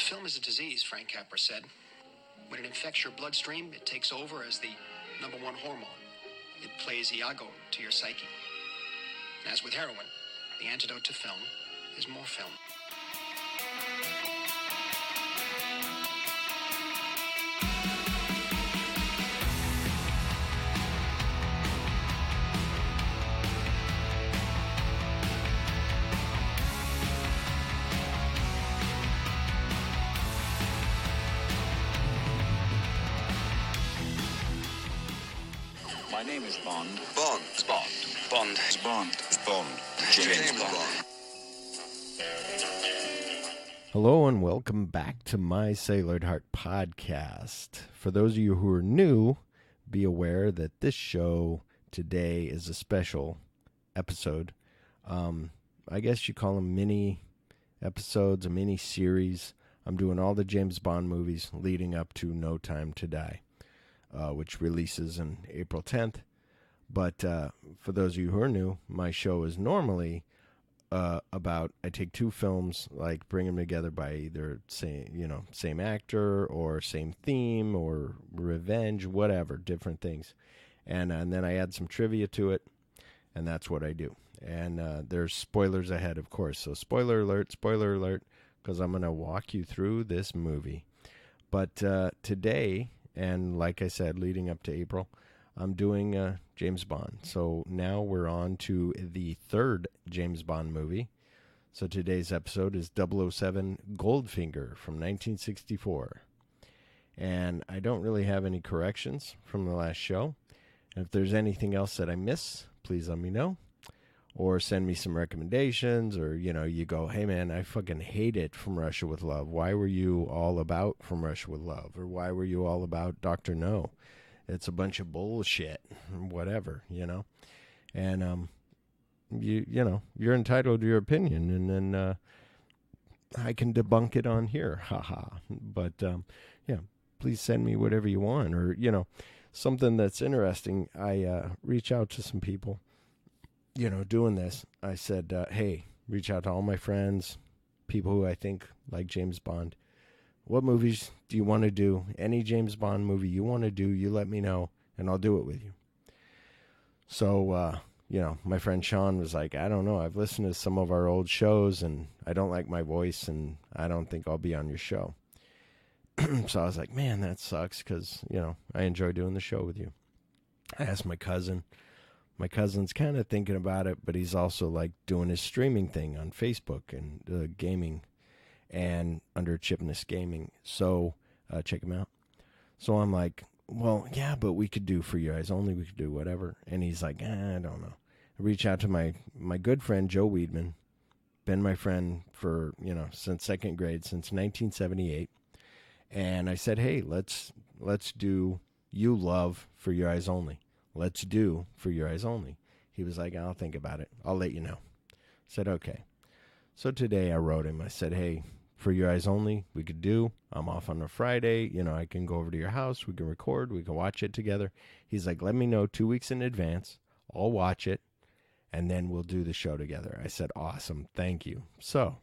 Film is a disease, Frank Capra said. When it infects your bloodstream, it takes over as the number one hormone. It plays Iago to your psyche. As with heroin, the antidote to film is more film. My name is Bond. Bond. Bond. Bond. Bond. Bond. James Bond. Hello and welcome back to my Sailor Heart podcast. For those of you who are new, be aware that this show today is a special episode. I guess you call them mini episodes, a mini series. I'm doing all the James Bond movies leading up to No Time to Die, which releases on April 10th. But for those of you who are new, my show is normally about, I take two films, like bring them together by either same actor or same theme or revenge, whatever, different things. And then I add some trivia to it, and that's what I do. And there's spoilers ahead, of course. So spoiler alert, because I'm going to walk you through this movie. But today, and like I said, leading up to April, I'm doing James Bond. So now we're on to the third James Bond movie. So today's episode is 007 Goldfinger from 1964. And I don't really have any corrections from the last show. And if there's anything else that I miss, please let me know. Or send me some recommendations, or, you go, hey man, I fucking hate it, From Russia with Love. Why were you all about From Russia with Love? Or why were you all about Dr. No? It's a bunch of bullshit, whatever, And, you're entitled to your opinion, and then I can debunk it on here, haha. But, please send me whatever you want. Or, something that's interesting. I reach out to some people, doing this. I said, hey, reach out to all my friends, people who I think like James Bond. What movies do you want to do? Any James Bond movie you want to do, you let me know, and I'll do it with you. So, my friend Sean was like, I don't know. I've listened to some of our old shows, and I don't like my voice, and I don't think I'll be on your show. So I was like, man, that sucks, because, I enjoy doing the show with you. I asked my cousin. My cousin's kind of thinking about it, but he's also, like, doing his streaming thing on Facebook and gaming, and under Chipness Gaming. So check him out. So I'm like, well, yeah, but we could do For Your Eyes Only. We could do whatever. And he's like, I don't know. I reach out to my good friend, Joe Weedman. Been my friend for, since second grade, since 1978. And I said, hey, let's do You Love For Your Eyes Only. Let's do For Your Eyes Only. He was like, I'll think about it. I'll let you know. I said, okay. So today I wrote him. I said, hey, For Your Eyes Only, we could do. I'm off on a Friday. I can go over to your house. We can record. We can watch it together. He's like, let me know 2 weeks in advance. I'll watch it, and then we'll do the show together. I said, awesome. Thank you. So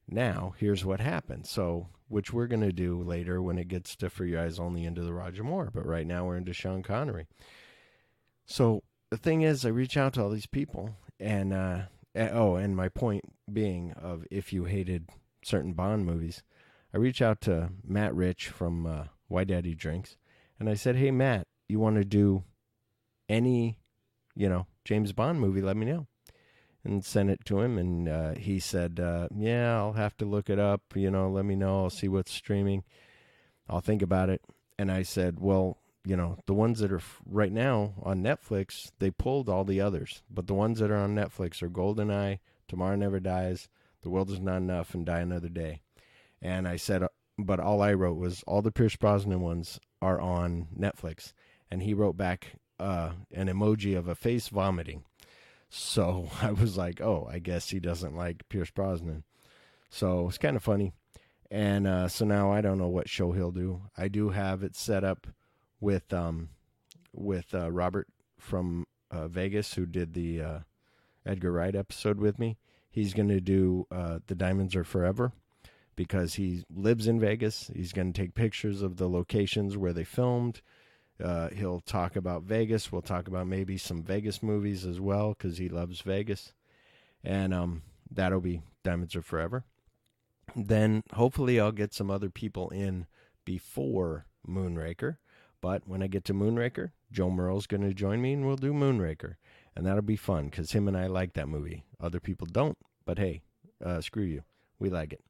now here's what happened. So, which we're going to do later when it gets to For Your Eyes Only into the Roger Moore. But right now we're into Sean Connery. So the thing is, I reach out to all these people, and and my point being of if you hated certain Bond movies, I reach out to Matt Rich from Why Daddy Drinks, and I said, hey, Matt, you want to do any, James Bond movie, let me know. And sent it to him, and he said, yeah, I'll have to look it up, let me know, I'll see what's streaming, I'll think about it. And I said, well, the ones that are right now on Netflix, they pulled all the others. But the ones that are on Netflix are GoldenEye, Tomorrow Never Dies, The World Is Not Enough, and Die Another Day. And I said, but all I wrote was all the Pierce Brosnan ones are on Netflix. And he wrote back an emoji of a face vomiting. So I was like, oh, I guess he doesn't like Pierce Brosnan. So it's kind of funny. And so now I don't know what show he'll do. I do have it set up with Robert from Vegas, who did the Edgar Wright episode with me. He's going to do The Diamonds Are Forever, because he lives in Vegas. He's going to take pictures of the locations where they filmed. He'll talk about Vegas. We'll talk about maybe some Vegas movies as well because he loves Vegas. And that'll be Diamonds Are Forever. Then hopefully I'll get some other people in before Moonraker. But when I get to Moonraker, Joe Merle's going to join me and we'll do Moonraker. And that'll be fun because him and I like that movie. Other people don't, but hey, screw you. We like it.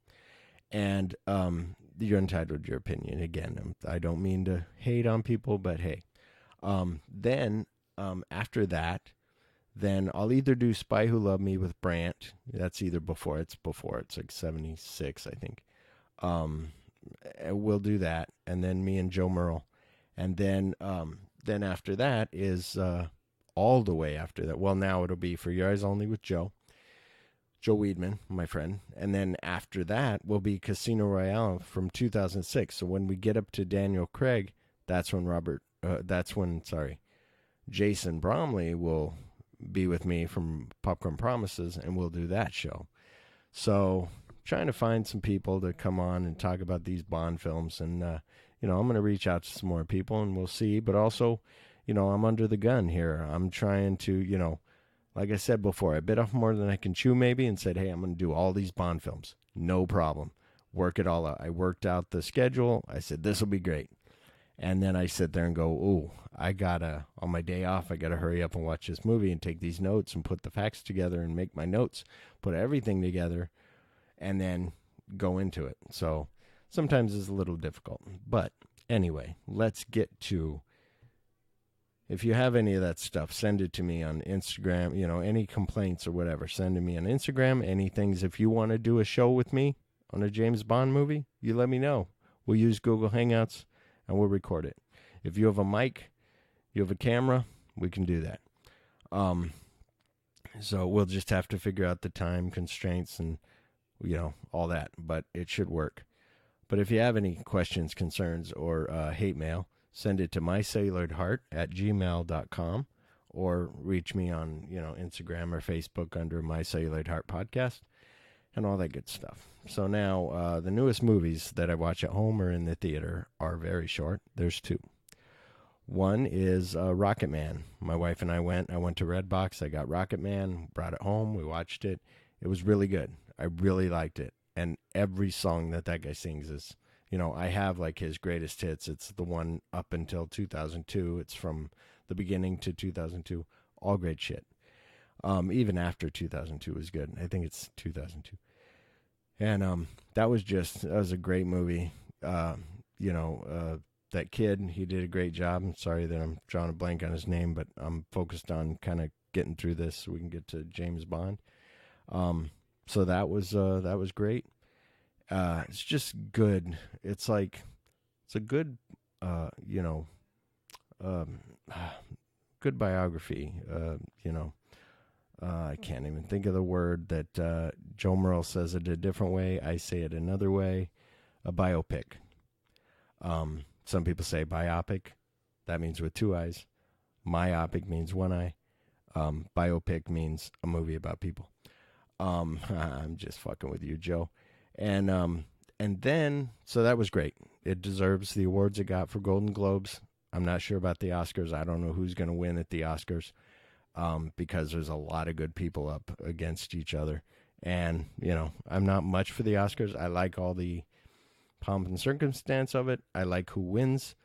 And you're entitled to your opinion. Again, I don't mean to hate on people, but hey. Then after that, then I'll either do Spy Who Loved Me with Brant. That's either before. It's like 76, I think. We'll do that. And then me and Joe Merle. And then after that is all the way after that. Well, now it'll be For Your Eyes Only with Joe Weedman, my friend. And then after that will be Casino Royale from 2006. So when we get up to Daniel Craig, that's when Jason Bromley will be with me from Popcorn Promises, and we'll do that show. So trying to find some people to come on and talk about these Bond films. And, I'm going to reach out to some more people and we'll see. But also, I'm under the gun here. I'm trying to, like I said before, I bit off more than I can chew maybe and said, hey, I'm going to do all these Bond films. No problem. Work it all out. I worked out the schedule. I said, this will be great. And then I sit there and go, ooh, on my day off, I got to hurry up and watch this movie and take these notes and put the facts together and make my notes, put everything together, and then go into it. So sometimes it's a little difficult. But anyway, let's get to, if you have any of that stuff, send it to me on Instagram. Any complaints or whatever, send it to me on Instagram. Any things, if you want to do a show with me on a James Bond movie, you let me know. We'll use Google Hangouts and we'll record it. If you have a mic, you have a camera, we can do that. So we'll just have to figure out the time constraints and, all that, but it should work. But if you have any questions, concerns, or hate mail, send it to mycelluloidheart@gmail.com or reach me on, Instagram or Facebook under My Celluloid Heart Podcast and all that good stuff. So now the newest movies that I watch at home or in the theater are very short. There's two. One is Rocket Man. My wife and I went to Redbox. I got Rocket Man, brought it home. We watched it. It was really good. I really liked it. And every song that guy sings is, I have like his greatest hits. It's the one up until 2002. It's from the beginning to 2002. All great shit. Even after 2002 was good. I think it's 2002. And that was a great movie. That kid, he did a great job. I'm sorry that I'm drawing a blank on his name, but I'm focused on kind of getting through this so we can get to James Bond. So that was great. It's just good. It's a good, good biography. I can't even think of the word that Joe Merle says it a different way. I say it another way. A biopic. Some people say biopic. That means with two eyes. Myopic means one eye. Biopic means a movie about people. I'm just fucking with you, Joe. And then, so that was great. It deserves the awards it got for Golden Globes. I'm not sure about the Oscars. I don't know who's going to win at the Oscars because there's a lot of good people up against each other. And, I'm not much for the Oscars. I like all the pomp and circumstance of it. I like who wins.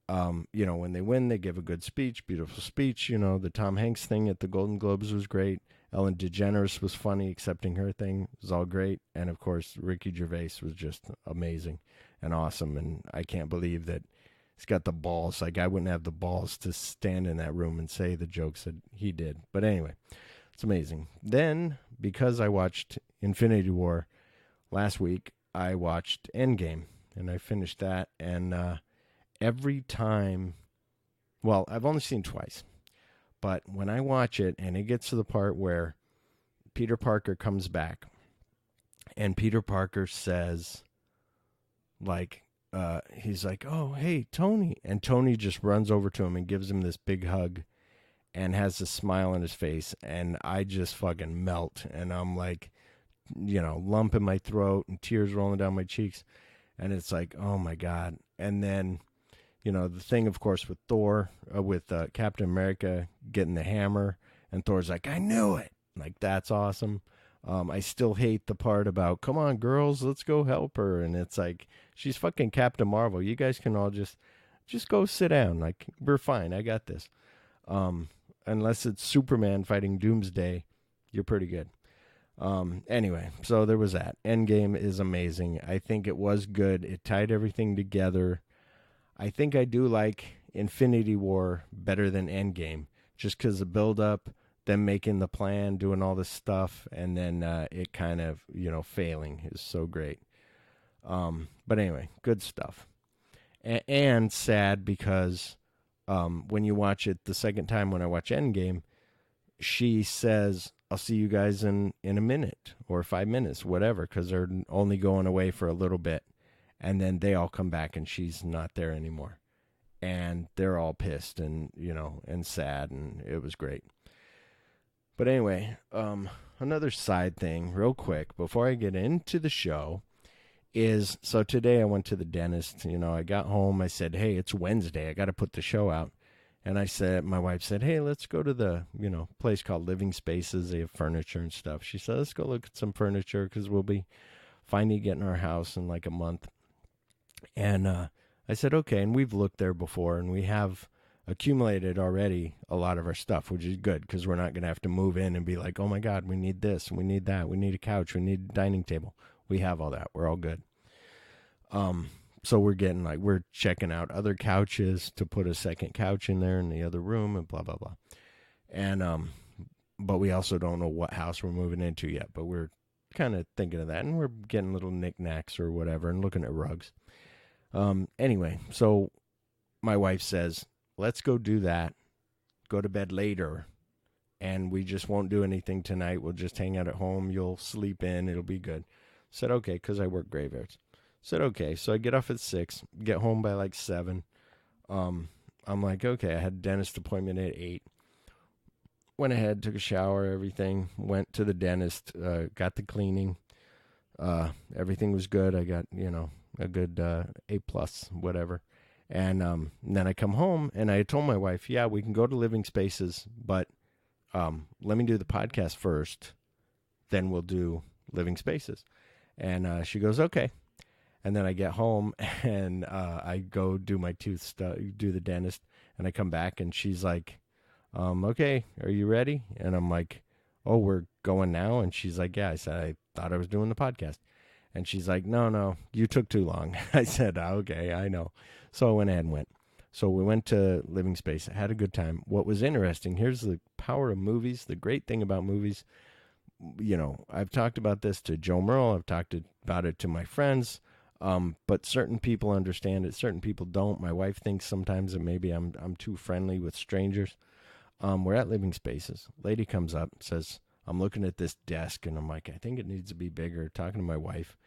When they win, they give a good speech, beautiful speech. The Tom Hanks thing at the Golden Globes was great. Ellen DeGeneres was funny, accepting her thing was all great. And, of course, Ricky Gervais was just amazing and awesome. And I can't believe that he's got the balls. Like, I wouldn't have the balls to stand in that room and say the jokes that he did. But anyway, it's amazing. Then, because I watched Infinity War last week, I watched Endgame. And I finished that. And every time, well, I've only seen twice. But when I watch it and it gets to the part where Peter Parker comes back and Peter Parker says, he's like, oh, hey, Tony. And Tony just runs over to him and gives him this big hug and has a smile on his face. And I just fucking melt. And I'm like, lump in my throat and tears rolling down my cheeks. And it's like, oh my God. And then, the thing, of course, with Thor, with Captain America getting the hammer, and Thor's like, I knew it. Like, that's awesome. I still hate the part about, come on, girls, let's go help her. And it's like, she's fucking Captain Marvel. You guys can all just go sit down. Like, we're fine. I got this. Unless it's Superman fighting Doomsday, you're pretty good. Anyway, so there was that. Endgame is amazing. I think it was good. It tied everything together. I think I do like Infinity War better than Endgame, just because the build-up, them making the plan, doing all this stuff, and then it kind of, failing is so great. But anyway, good stuff. And sad because when you watch it the second time, when I watch Endgame, she says, I'll see you guys in a minute or 5 minutes, whatever, because they're only going away for a little bit. And then they all come back and she's not there anymore. And they're all pissed and, and sad, and it was great. But anyway, another side thing real quick before I get into the show is, so today I went to the dentist. I got home. I said, hey, it's Wednesday. I got to put the show out. And my wife said, hey, let's go to the, place called Living Spaces. They have furniture and stuff. She said, let's go look at some furniture because we'll be finally getting our house in like a month. And I said, okay. And we've looked there before, and we have accumulated already a lot of our stuff, which is good because we're not going to have to move in and be like, oh my God, we need this, and we need that, we need a couch, we need a dining table. We have all that. We're all good. So we're checking out other couches to put a second couch in there in the other room and blah, blah, blah. And, but we also don't know what house we're moving into yet, but we're kind of thinking of that, and we're getting little knickknacks or whatever and looking at rugs. Anyway, so my wife says, let's go do that, go to bed later, and we just won't do anything tonight. We'll just hang out at home. You'll sleep in. It'll be good. Said, okay, because I work graveyards. Said, okay. So I get off at 6, get home by like 7. I'm like, okay, I had a dentist appointment at 8. Went ahead, took a shower, everything. Went to the dentist, got the cleaning. Everything was good. I got, a good A+, whatever. And then I come home, and I told my wife, yeah, we can go to Living Spaces, but let me do the podcast first. Then we'll do Living Spaces. And she goes, okay. And then I get home, and I go do my tooth stuff, do the dentist, and I come back, and she's like, okay, are you ready? And I'm like, oh, we're going now? And she's like, yeah. I said, I thought I was doing the podcast. And she's like, no, you took too long. I said, okay, I know. So I went ahead and went. So we went to Living Space. I had a good time. What was interesting, here's the power of movies. The great thing about movies, I've talked about this to Joe Merle. I've talked about it to my friends. But certain people understand it. Certain people don't. My wife thinks sometimes that maybe I'm too friendly with strangers. We're at Living Spaces. Lady comes up, says, I'm looking at this desk, and I'm like, I think it needs to be bigger. Talking to my wife.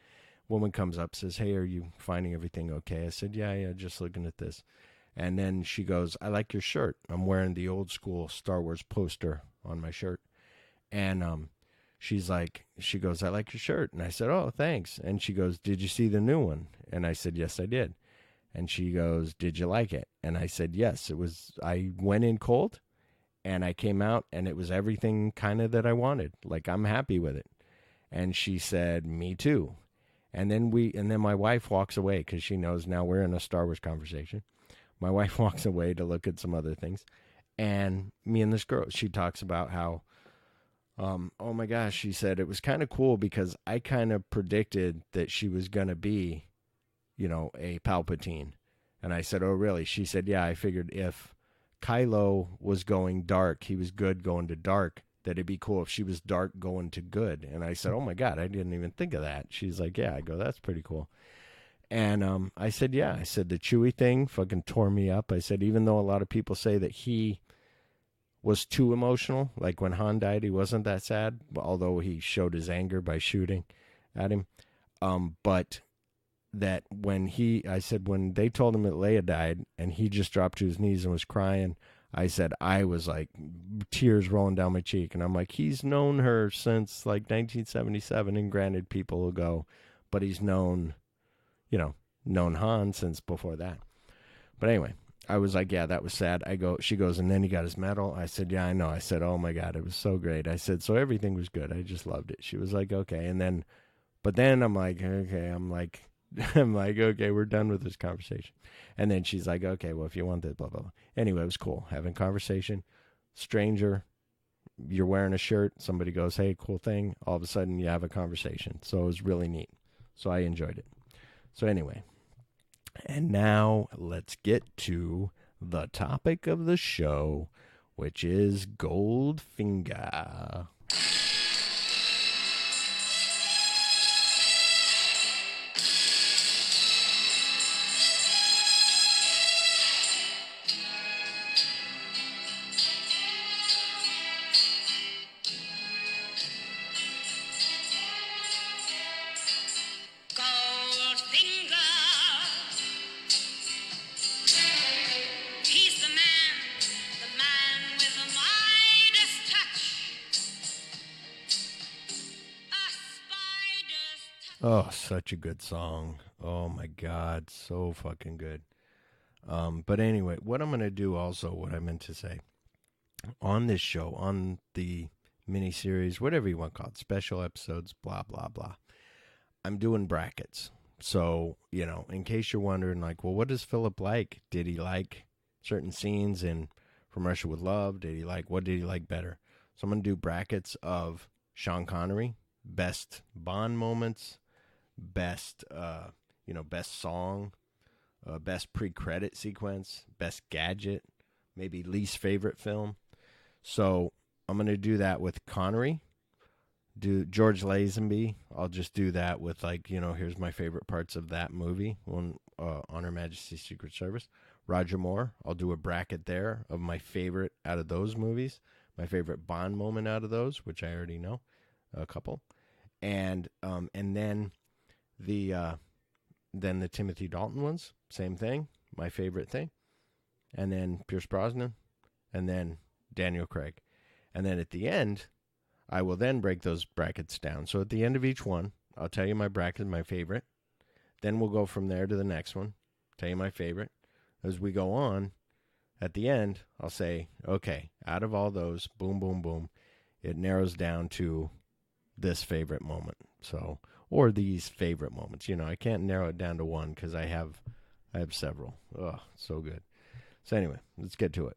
Woman comes up, says, hey, are you finding everything okay? I said, yeah, just looking at this. And then she goes, I like your shirt. I'm wearing the old school Star Wars poster on my shirt. And she goes, I like your shirt. And I said, oh, thanks. And she goes, did you see the new one? And I said, yes, I did. And she goes, did you like it? And I said, yes. I went in cold, and I came out, and it was everything kind of that I wanted. Like, I'm happy with it. And she said, me too. And then my wife walks away because she knows now we're in a Star Wars conversation. My wife walks away to look at some other things. And me and this girl, she talks about how, oh my gosh, she said it was kind of cool because I kind of predicted that she was going to be, a Palpatine. And I said, oh, really? She said, yeah, I figured if Kylo was going dark, he was good going to dark, that it'd be cool if she was dark going to good. And I said, oh my God, I didn't even think of that. She's like, yeah. I go, that's pretty cool. And I said, yeah. I said, the Chewie thing fucking tore me up. I said, even though a lot of people say that he was too emotional, like when Han died, he wasn't that sad, although he showed his anger by shooting at him. But that when they told him that Leia died and he just dropped to his knees and was crying, I said, I was like, tears rolling down my cheek. And I'm like, he's known her since like 1977. And granted, people will go, but he's known Han since before that. But anyway, I was like, yeah, that was sad. She goes, and then he got his medal. I said, yeah, I know. I said, oh my God, it was so great. I said, so everything was good. I just loved it. She was like, okay. But then I'm like, okay, I'm like, okay, we're done with this conversation. And then she's like, okay, well, if you want this, blah, blah, blah. Anyway, it was cool having conversation. Stranger, you're wearing a shirt. Somebody goes, hey, cool thing. All of a sudden you have a conversation. So it was really neat. So I enjoyed it. So anyway, and now let's get to the topic of the show, which is Goldfinger. Oh, such a good song. Oh my God, so fucking good. But anyway, what I'm going to do also, what I meant to say, on this show, on the miniseries, whatever you want to call it, special episodes, blah, blah, blah, I'm doing brackets. So, in case you're wondering, like, well, what does Phillip like? Did he like certain scenes in From Russia with Love? What did he like better? So I'm going to do brackets of Sean Connery, best Bond moments, best song, best pre-credit sequence, best gadget, maybe least favorite film. So I'm going to do that with Connery. Do George Lazenby. I'll just do that with here's my favorite parts of that movie, on Her Majesty's Secret Service. Roger Moore, I'll do a bracket there of my favorite out of those movies, my favorite Bond moment out of those, which I already know, a couple. And then the Timothy Dalton ones, same thing, my favorite thing. And then Pierce Brosnan, and then Daniel Craig. And then at the end, I will then break those brackets down. So at the end of each one, I'll tell you my bracket, my favorite. Then we'll go from there to the next one, tell you my favorite. As we go on, at the end, I'll say, okay, out of all those, boom, boom, boom, it narrows down to this favorite moment. So, or these favorite moments. I can't narrow it down to one because I have several. Oh, so good. So anyway, let's get to it.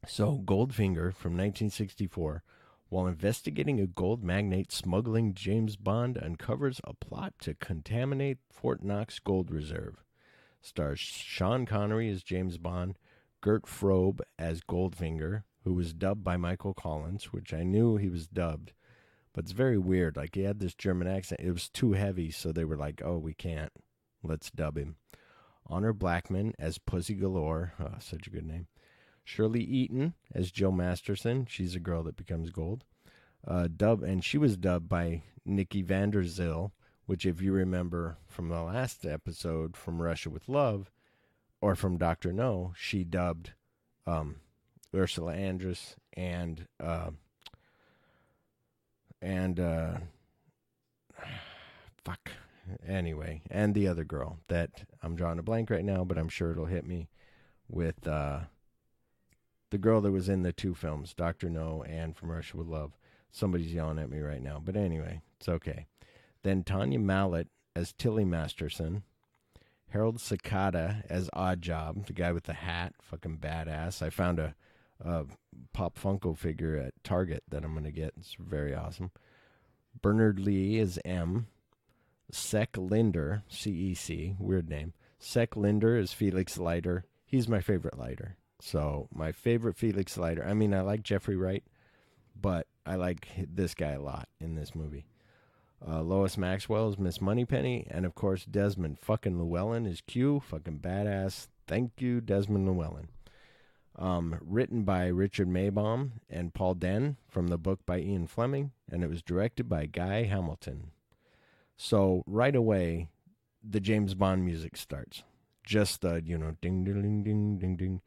So Goldfinger from 1964, while investigating a gold magnate smuggling James Bond, uncovers a plot to contaminate Fort Knox gold reserve. Stars Sean Connery as James Bond, Gert Frobe as Goldfinger, who was dubbed by Michael Collins, which I knew he was dubbed, but it's very weird. Like, he had this German accent. It was too heavy, so they were like, oh, we can't. Let's dub him. Honor Blackman as Pussy Galore. Oh, such a good name. Shirley Eaton as Jill Masterson. She's a girl that becomes gold. And she was dubbed by Nikki van der Zyl, which, if you remember from the last episode from Russia with Love, or from Dr. No, she dubbed Ursula Andress and the other girl that I'm drawing a blank right now, but I'm sure it'll hit me, with the girl that was in the two films, Dr. No and From Russia with Love. Somebody's yelling at me right now, but anyway, it's okay. Then Tanya Mallet as Tilly Masterson. Harold Cicada as Oddjob, the guy with the hat, fucking badass. I found a Pop Funko figure at Target that I'm going to get. It's very awesome. Bernard Lee as M. Sec Linder, C-E-C, weird name. Sec Linder is Felix Leiter. He's my favorite Leiter. So my favorite Felix Leiter. I mean, I like Jeffrey Wright, but I like this guy a lot in this movie. Lois Maxwell is Miss Moneypenny, and of course Desmond fucking Llewellyn is Q, fucking badass. Thank you, Desmond Llewellyn. Written by Richard Maybaum and Paul Den from the book by Ian Fleming, and it was directed by Guy Hamilton. So right away, the James Bond music starts. Just the, ding, ding, ding, ding, ding, ding.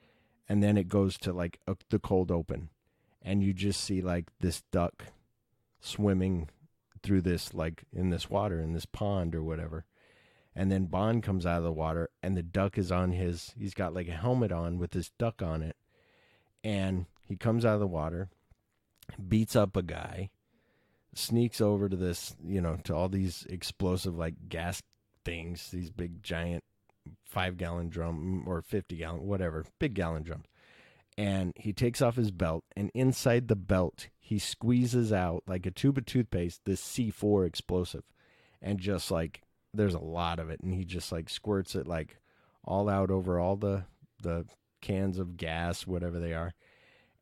and then it goes to like the cold open, and you just see like this duck swimming through this, like in this water, in this pond or whatever. And then Bond comes out of the water, and the duck is on he's got like a helmet on with this duck on it. And he comes out of the water, beats up a guy, sneaks over to this, to all these explosive like gas things, these big giant 5-gallon drum or 50-gallon, whatever, big gallon drums. And he takes off his belt, and inside the belt, he squeezes out like a tube of toothpaste, this C4 explosive. And just like, there's a lot of it, and he just like squirts it like all out over all the cans of gas, whatever they are.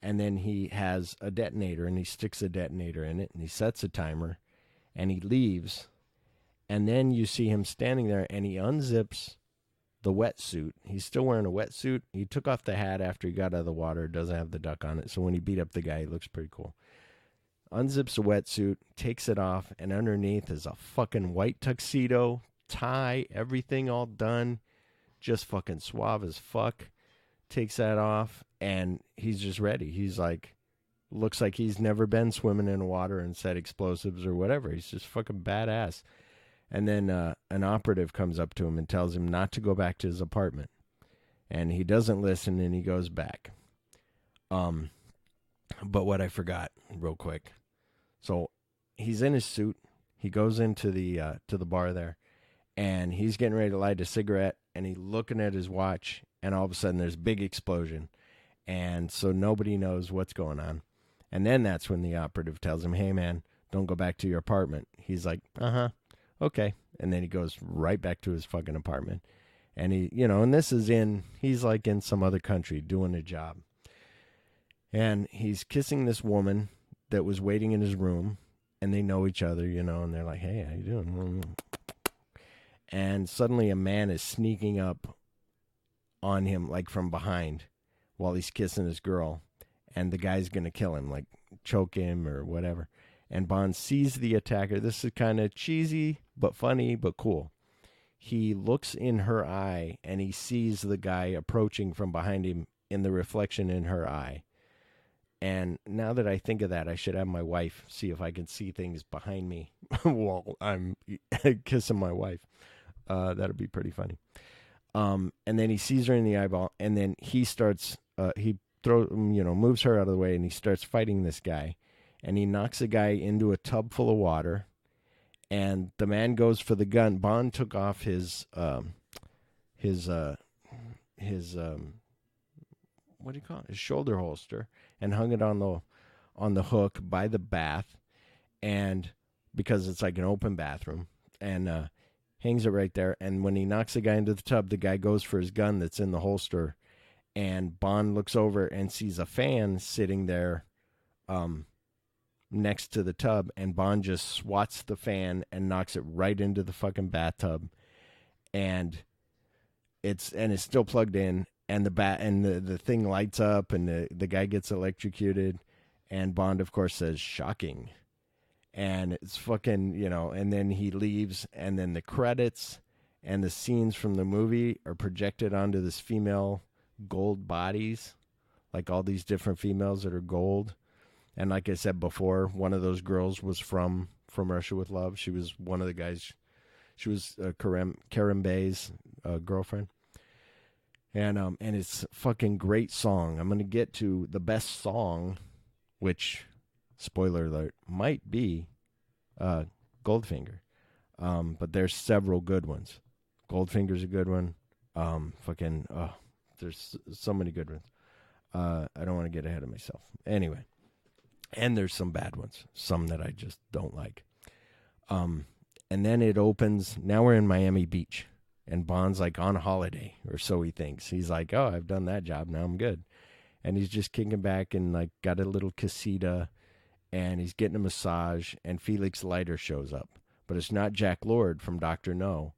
And then he has a detonator, and he sticks a detonator in it, and he sets a timer, and he leaves. And then you see him standing there, and he unzips the wetsuit. He's still wearing a wetsuit. He took off the hat after he got out of the water. It doesn't have the duck on it, so when he beat up the guy, it looks pretty cool. Unzips the wetsuit, takes it off, and underneath is a fucking white tuxedo, tie, everything all done, just fucking suave as fuck. Takes that off, and he's just ready. He's like, looks like he's never been swimming in water and set explosives or whatever. He's just fucking badass. And then an operative comes up to him and tells him not to go back to his apartment. And he doesn't listen, and he goes back. But what I forgot real quick. So he's in his suit. He goes into the bar there, and he's getting ready to light a cigarette, and he's looking at his watch, and all of a sudden there's a big explosion. And so nobody knows what's going on. And then that's when the operative tells him, hey, man, don't go back to your apartment. He's like, okay. And then he goes right back to his fucking apartment. And and this is he's like in some other country doing a job. And he's kissing this woman that was waiting in his room, and they know each other, and they're like, hey, how you doing? And suddenly a man is sneaking up on him, like from behind, while he's kissing his girl, and the guy's going to kill him, like choke him or whatever. And Bond sees the attacker. This is kind of cheesy, but funny, but cool. He looks in her eye, and he sees the guy approaching from behind him in the reflection in her eye. And now that I think of that, I should have my wife see if I can see things behind me while I'm kissing my wife. That'd be pretty funny. And then he sees her in the eyeball, and then he starts, moves her out of the way, and he starts fighting this guy. And he knocks a guy into a tub full of water, and the man goes for the gun. Bond took off his what do you call it? His shoulder holster, and hung it on the hook by the bath, and because it's like an open bathroom, and hangs it right there. And when he knocks the guy into the tub, the guy goes for his gun that's in the holster, and Bond looks over and sees a fan sitting there next to the tub, and Bond just swats the fan and knocks it right into the fucking bathtub, and it's still plugged in. And the thing lights up, and the guy gets electrocuted, and Bond, of course, says, shocking. And it's fucking, and then he leaves, and then the credits and the scenes from the movie are projected onto this female gold bodies, like all these different females that are gold. And like I said before, one of those girls was from Russia with Love. She was one of the guys. She was Karen Bay's girlfriend. And it's a fucking great song. I'm going to get to the best song, which, spoiler alert, might be Goldfinger. But there's several good ones. Goldfinger's a good one. There's so many good ones. I don't want to get ahead of myself. Anyway, and there's some bad ones. Some that I just don't like. And then it opens. Now we're in Miami Beach. And Bond's like on holiday, or so he thinks. He's like, oh, I've done that job. Now I'm good. And he's just kicking back and like got a little casita, and he's getting a massage, and Felix Leiter shows up. But it's not Jack Lord from Dr. No.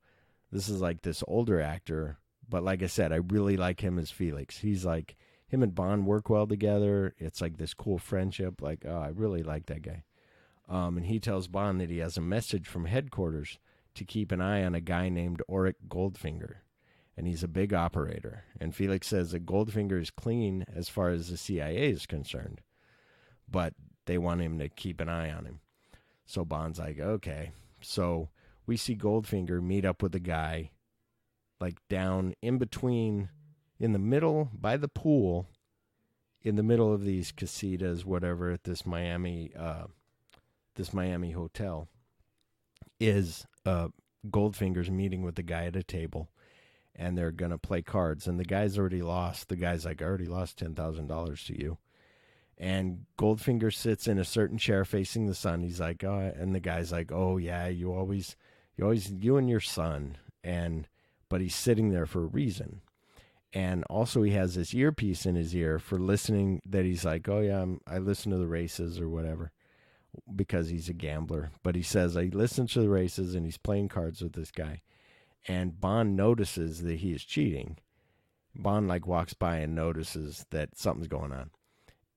This is like this older actor. But like I said, I really like him as Felix. He's like, him and Bond work well together. It's like this cool friendship. Like, oh, I really like that guy. And he tells Bond that he has a message from headquarters to keep an eye on a guy named Auric Goldfinger. and he's a big operator. And Felix says that Goldfinger is clean as far as the CIA is concerned, but they want him to keep an eye on him. So Bond's like, okay. So we see Goldfinger meet up with a guy like down in between, in the middle, by the pool, in the middle of these casitas, whatever, at this Miami hotel, is Goldfinger's meeting with the guy at a table, and they're going to play cards. And the guy's already lost. The guy's like, I already lost $10,000 to you. And Goldfinger sits in a certain chair facing the sun. He's like, oh, and the guy's like, oh yeah, you and your son. But he's sitting there for a reason. And also he has this earpiece in his ear for listening, that he's like, oh yeah, I listen to the races or whatever, because he's a gambler. But he says, I listen to the races, and he's playing cards with this guy. And Bond notices that he is cheating. Bond like walks by and notices that something's going on.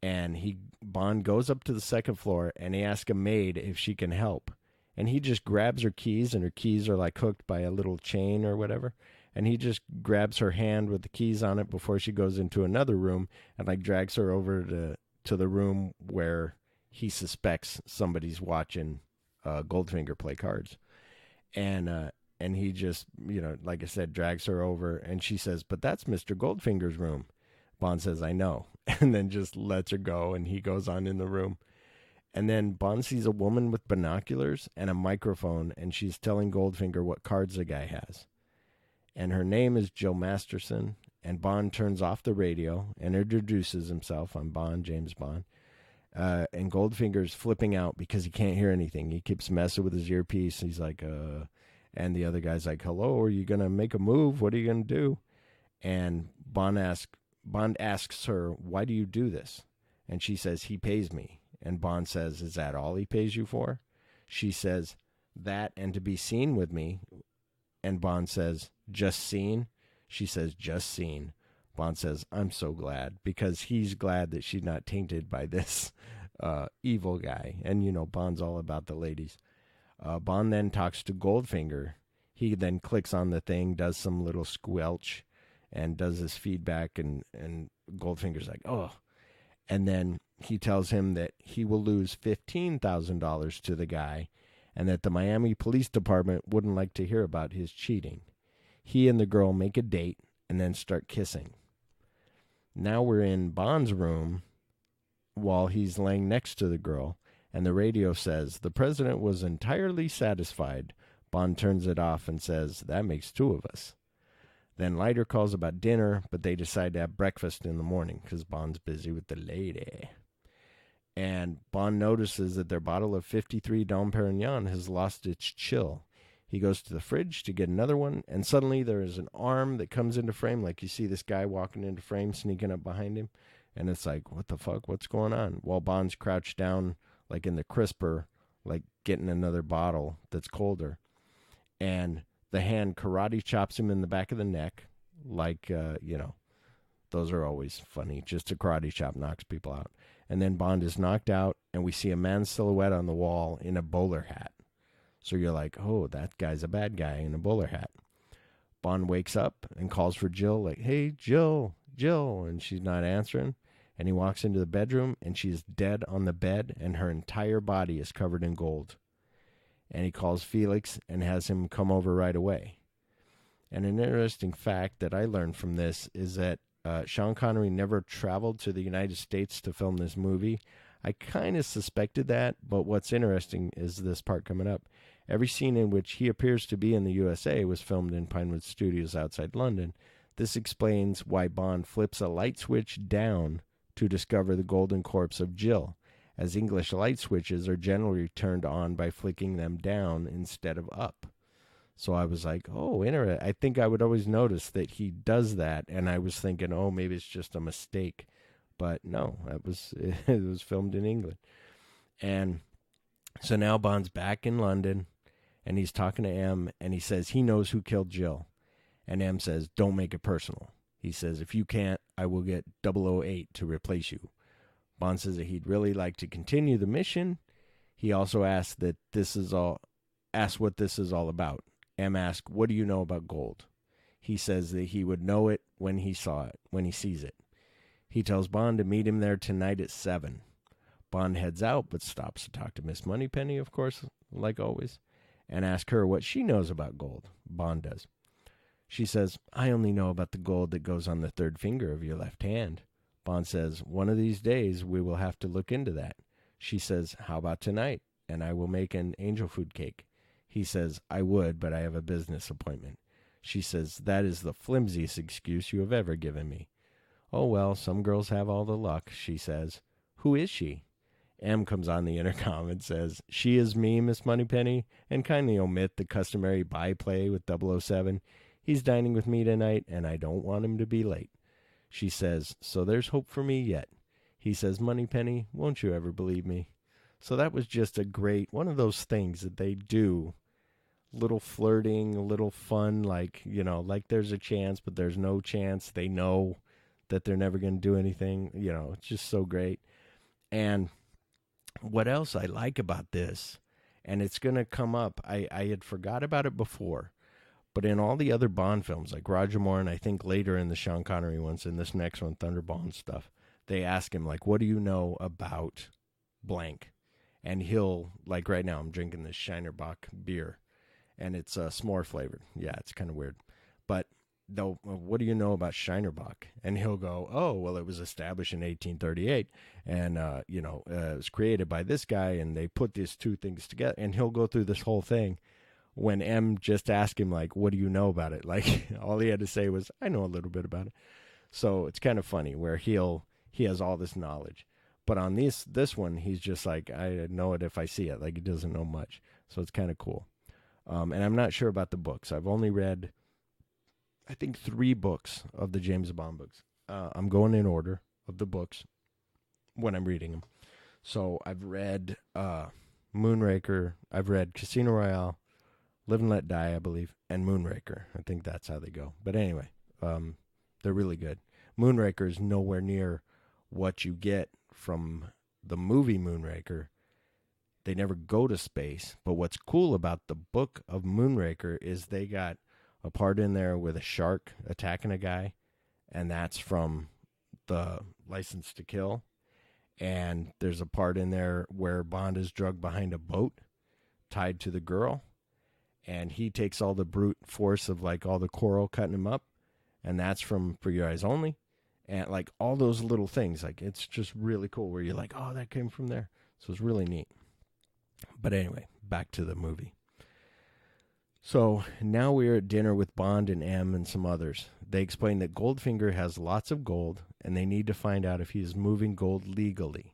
And Bond goes up to the second floor, and he asks a maid if she can help. And he just grabs her keys, and her keys are like hooked by a little chain or whatever. And he just grabs her hand with the keys on it before she goes into another room, and like drags her over to the room where he suspects somebody's watching Goldfinger play cards. And he just, like I said, drags her over, and she says, but that's Mr. Goldfinger's room. Bond says, I know, and then just lets her go, and he goes on in the room. And then Bond sees a woman with binoculars and a microphone, and she's telling Goldfinger what cards the guy has. And her name is Jill Masterson, and Bond turns off the radio and introduces himself. I'm Bond, James Bond. And Goldfinger's flipping out because he can't hear anything. He keeps messing with his earpiece. He's like, and the other guy's like, hello, are you going to make a move? What are you going to do? And Bond asks her, why do you do this? And she says, he pays me. And Bond says, is that all he pays you for? She says, that and to be seen with me. And Bond says, just seen? She says, just seen. Bond says, I'm so glad, because he's glad that she's not tainted by this evil guy. And, Bond's all about the ladies. Bond then talks to Goldfinger. He then clicks on the thing, does some little squelch, and does his feedback, and Goldfinger's like, oh. And then he tells him that he will lose $15,000 to the guy, and that the Miami Police Department wouldn't like to hear about his cheating. He and the girl make a date and then start kissing. Now we're in Bond's room while he's laying next to the girl, and the radio says, the president was entirely satisfied. Bond turns it off and says, that makes two of us. Then Leiter calls about dinner, but they decide to have breakfast in the morning because Bond's busy with the lady. And Bond notices that their bottle of 53 Dom Perignon has lost its chill. He goes to the fridge to get another one, and suddenly there is an arm that comes into frame, like you see this guy walking into frame, sneaking up behind him, and it's like, what the fuck, what's going on? While Bond's crouched down, like in the crisper, like getting another bottle that's colder. And the hand karate chops him in the back of the neck, like, those are always funny. Just a karate chop knocks people out. And then Bond is knocked out, and we see a man's silhouette on the wall in a bowler hat. So you're like, oh, that guy's a bad guy in a bowler hat. Bond wakes up and calls for Jill, like, hey, Jill, and she's not answering. And he walks into the bedroom, and she's dead on the bed, and her entire body is covered in gold. And he calls Felix and has him come over right away. And an interesting fact that I learned from this is that Sean Connery never traveled to the United States to film this movie. I kind of suspected that, but what's interesting is this part coming up. Every scene in which he appears to be in the USA was filmed in Pinewood Studios outside London. This explains why Bond flips a light switch down to discover the golden corpse of Jill, as English light switches are generally turned on by flicking them down instead of up. So I was like, oh, interesting. I think I would always notice that he does that, and I was thinking, oh, maybe it's just a mistake. But no, it was filmed in England. And so now Bond's back in London, and he's talking to M, and he says he knows who killed Jill. And M says, don't make it personal. He says, if you can't, I will get 008 to replace you. Bond says that he'd really like to continue the mission. He also asks what this is all about. M asks, what do you know about gold? He says that he would know it when he sees it. He tells Bond to meet him there tonight at 7. Bond heads out, but stops to talk to Miss Moneypenny, of course, like always, and asks her what she knows about gold. Bond does. She says, I only know about the gold that goes on the third finger of your left hand. Bond says, one of these days we will have to look into that. She says, how about tonight? And I will make an angel food cake. He says, I would, but I have a business appointment. She says, that is the flimsiest excuse you have ever given me. Oh, well, some girls have all the luck, she says. Who is she? M comes on the intercom and says, she is me, Miss Moneypenny, and kindly omit the customary byplay with 007. He's dining with me tonight, and I don't want him to be late. She says, so there's hope for me yet. He says, Moneypenny, won't you ever believe me? So that was just a great, one of those things that they do. Little flirting, a little fun, like, like there's a chance, but there's no chance. They know that they're never going to do anything. It's just so great. And what else I like about this, and it's going to come up, I had forgot about it before, but in all the other Bond films, like Roger Moore, and I think later in the Sean Connery ones, in this next one, Thunderball and stuff, they ask him, like, what do you know about blank? And he'll, like right now, I'm drinking this Shinerbach beer, and it's s'more flavored. Yeah, it's kind of weird. But though, what do you know about Shinerbach? And he'll go, oh, well, it was established in 1838, and, it was created by this guy, and they put these two things together. And he'll go through this whole thing when M just asked him, like, what do you know about it? Like, all he had to say was, I know a little bit about it. So it's kind of funny where he has all this knowledge. But on this one, he's just like, I know it if I see it. Like, he doesn't know much. So it's kind of cool. And I'm not sure about the books. I've only read, I think, 3 books of the James Bond books. I'm going in order of the books when I'm reading them. So I've read Moonraker. I've read Casino Royale, Live and Let Die, I believe, and Moonraker. I think that's how they go. But anyway, they're really good. Moonraker is nowhere near what you get from the movie Moonraker. They never go to space. But what's cool about the book of Moonraker is they got a part in there with a shark attacking a guy, and that's from the License to Kill. And there's a part in there where Bond is drugged behind a boat tied to the girl, and he takes all the brute force of, like, all the coral cutting him up, and that's from For Your Eyes Only. And, like, all those little things, like, it's just really cool where you're like, oh, that came from there. So it's really neat. But anyway, back to the movie. So now we're at dinner with Bond and M and some others. They explain that Goldfinger has lots of gold, and they need to find out if he is moving gold legally.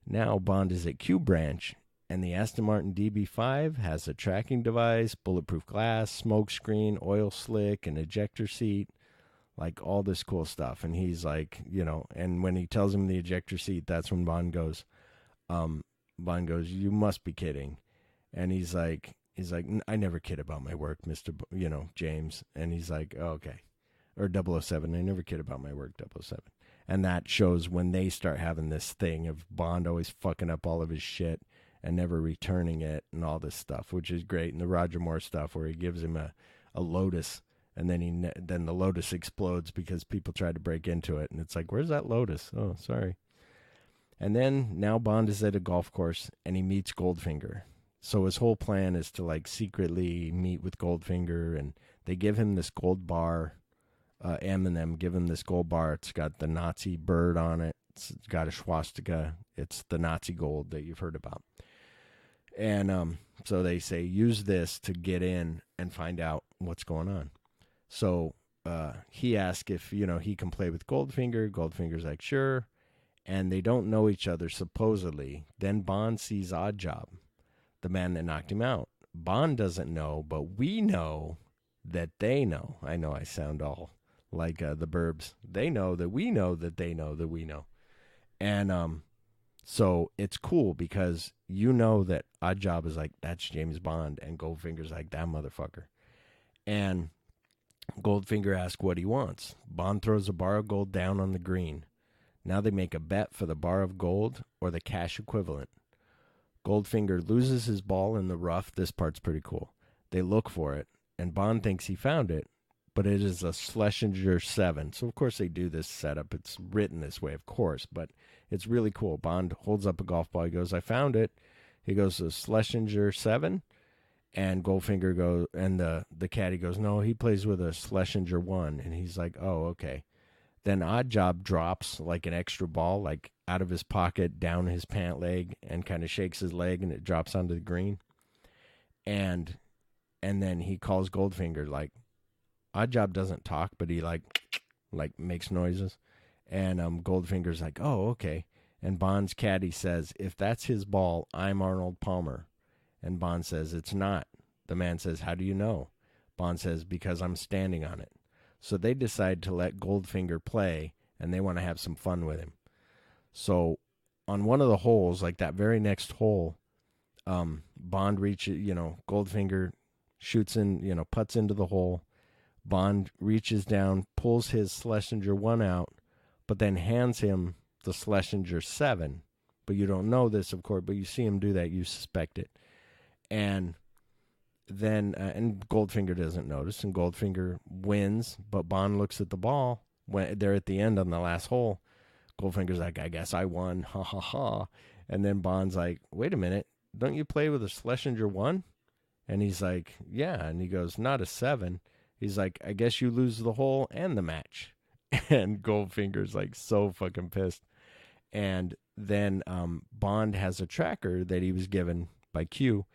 Now Bond is at Q Branch, and the Aston Martin DB5 has a tracking device, bulletproof glass, smoke screen, oil slick, an ejector seat, like all this cool stuff. And he's like, and when he tells him the ejector seat, that's when Bond goes, you must be kidding. And he's like, I never kid about my work, Mr. James. And he's like, oh, okay. Or 007, I never kid about my work, 007. And that shows when they start having this thing of Bond always fucking up all of his shit and never returning it and all this stuff, which is great. And the Roger Moore stuff where he gives him a Lotus, and then the Lotus explodes because people try to break into it. And it's like, where's that Lotus? Oh, sorry. And then now Bond is at a golf course, and he meets Goldfinger. So his whole plan is to, like, secretly meet with Goldfinger, and they give him this gold bar. M and them give him this gold bar. It's got the Nazi bird on it. It's got a swastika. It's the Nazi gold that you've heard about. And so they say, use this to get in and find out what's going on. So he asks if, he can play with Goldfinger. Goldfinger's like, sure. And they don't know each other, supposedly. Then Bond sees Oddjob, the man that knocked him out. Bond doesn't know, but we know that they know. I know I sound all like the Burbs. They know that we know that they know that we know. And so it's cool because you know that Oddjob is like, that's James Bond, and Goldfinger's like, that motherfucker. And Goldfinger asks what he wants. Bond throws a bar of gold down on the green. Now they make a bet for the bar of gold or the cash equivalent. Goldfinger loses his ball in the rough. This part's pretty cool. They look for it, and Bond thinks he found it, but it is a Schlesinger 7. So, of course, they do this setup. It's written this way, of course, but it's really cool. Bond holds up a golf ball. He goes, I found it. He goes, a Schlesinger 7. And Goldfinger goes, and the caddy goes, no, he plays with a Schlesinger 1. And he's like, oh, okay. Then Oddjob drops like an extra ball, like out of his pocket, down his pant leg, and kind of shakes his leg, and it drops onto the green. And then he calls Goldfinger, like, Oddjob doesn't talk, but he like makes noises. And Goldfinger's like, oh, okay. And Bond's caddy says, if that's his ball, I'm Arnold Palmer. And Bond says, it's not. The man says, how do you know? Bond says, because I'm standing on it. So they decide to let Goldfinger play, and they want to have some fun with him. So on one of the holes, like that very next hole, Bond reaches, Goldfinger shoots in, putts into the hole. Bond reaches down, pulls his Schlesinger 1 out, but then hands him the Schlesinger 7. But you don't know this, of course, but you see him do that, you suspect it. And then, and Goldfinger doesn't notice, and Goldfinger wins, but Bond looks at the ball when they're at the end on the last hole. Goldfinger's like, I guess I won, ha ha ha. And then Bond's like, wait a minute, don't you play with a Schlesinger 1? And he's like, yeah. And he goes, not a 7. He's like, I guess you lose the hole and the match. And Goldfinger's like so fucking pissed. And then Bond has a tracker that he was given by Q,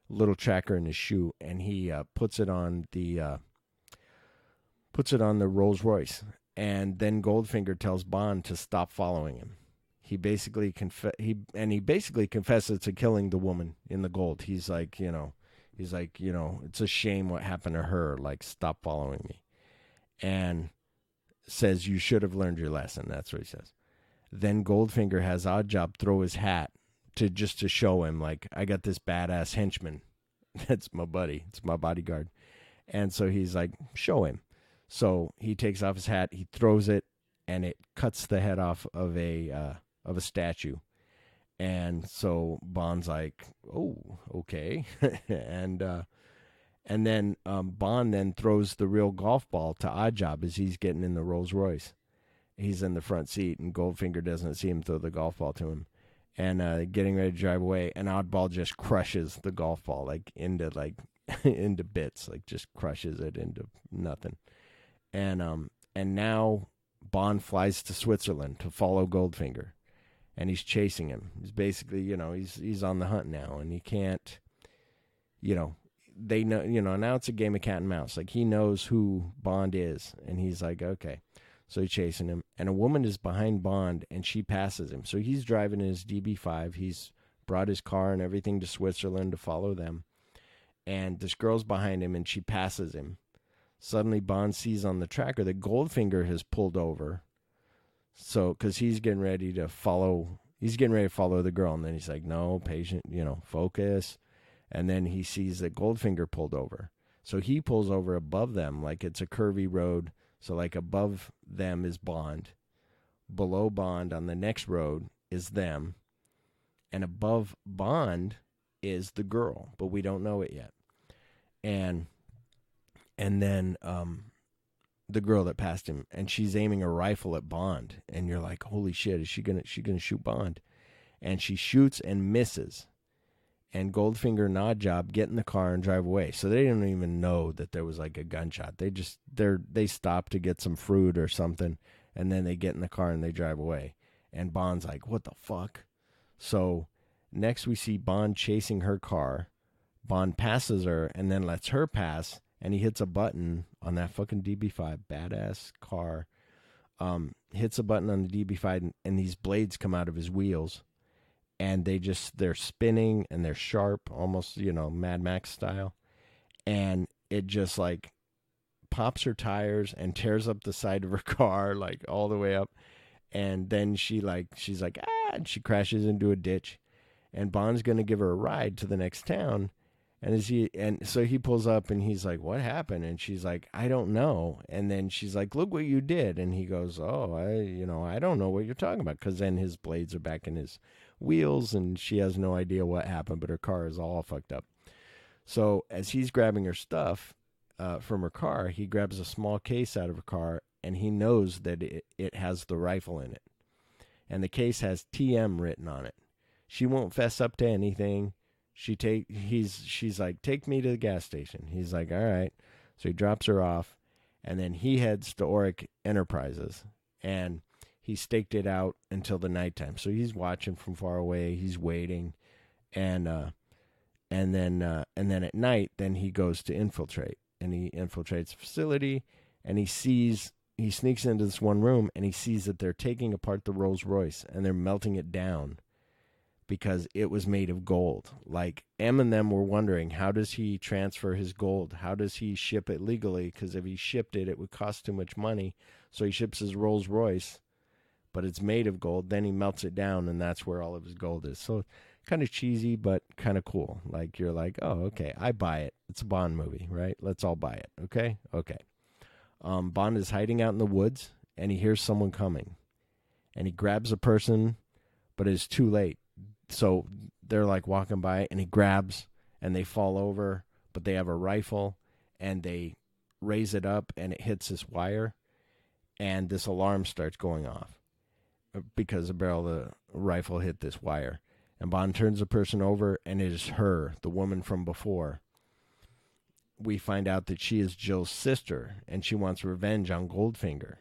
little tracker in his shoe, and he puts it on the Rolls Royce. And then Goldfinger tells Bond to stop following him. He basically confesses to killing the woman in the gold. He's like, it's a shame what happened to her. Like, stop following me. And says, you should have learned your lesson. That's what he says. Then Goldfinger has Oddjob throw his hat to show him, like, I got this badass henchman. That's my buddy. It's my bodyguard. And so he's like, show him. So he takes off his hat, he throws it, and it cuts the head off of a statue. And so Bond's like, oh, okay. and then Bond then throws the real golf ball to Oddjob as he's getting in the Rolls Royce. He's in the front seat, and Goldfinger doesn't see him throw the golf ball to him. And getting ready to drive away, and Oddball just crushes the golf ball into bits, like just crushes it into nothing. And now Bond flies to Switzerland to follow Goldfinger, and he's chasing him. He's basically, he's on the hunt now, and he can't, they know, now it's a game of cat and mouse. Like, he knows who Bond is, and he's like, okay. So he's chasing him, and a woman is behind Bond, and she passes him. So he's driving in his DB5. He's brought his car and everything to Switzerland to follow them. And this girl's behind him, and she passes him. Suddenly, Bond sees on the tracker that Goldfinger has pulled over. So, because he's getting ready to follow the girl. And then he's like, no, patient, focus. And then he sees that Goldfinger pulled over. So he pulls over above them, like it's a curvy road. So, like, above them is Bond. Below Bond on the next road is them. And above Bond is the girl, but we don't know it yet. And then the girl that passed him, and she's aiming a rifle at Bond. And you're like, holy shit, is she gonna shoot Bond? And she shoots and misses. And Goldfinger and Oddjob get in the car and drive away. So they didn't even know that there was like a gunshot. They stop to get some fruit or something, and then they get in the car and they drive away. And Bond's like, what the fuck? So next we see Bond chasing her car. Bond passes her and then lets her pass, and he hits a button on that fucking DB5, badass car. Hits a button on the DB5, and these blades come out of his wheels. And they're spinning, and they're sharp, almost, Mad Max style. And it just, like, pops her tires and tears up the side of her car, like, all the way up. And then she's like, and she crashes into a ditch. And Bond's going to give her a ride to the next town. And so he pulls up, and he's like, what happened? And she's like, I don't know. And then she's like, look what you did. And he goes, oh, I don't know what you're talking about. Because then his blades are back in his wheels, and she has no idea what happened, but her car is all fucked up. So as he's grabbing her stuff, from her car, he grabs a small case out of her car, and he knows that it has the rifle in it. And the case has TM written on it. She won't fess up to anything. She's like, take me to the gas station. He's like, all right. So he drops her off, and then he heads to Auric Enterprises, and he staked it out until the nighttime. So he's watching from far away. He's waiting, and then at night, then he goes to infiltrate, and he infiltrates the facility, and he sneaks into this one room, and he sees that they're taking apart the Rolls Royce, and they're melting it down because it was made of gold. Like, M and them were wondering, how does he transfer his gold? How does he ship it legally? Because if he shipped it, it would cost too much money. So he ships his Rolls Royce, but it's made of gold. Then he melts it down, and that's where all of his gold is. So kind of cheesy, but kind of cool. Like, you're like, oh, okay, I buy it. It's a Bond movie, right? Let's all buy it, okay? Okay. Bond is hiding out in the woods, and he hears someone coming. And he grabs a person, but it's too late. So they're like walking by, and he grabs, and they fall over, but they have a rifle, and they raise it up, and it hits this wire, and this alarm starts going off because the barrel of the rifle hit this wire. And Bond turns the person over, and it is her, the woman from before. We find out that she is Jill's sister, and she wants revenge on Goldfinger.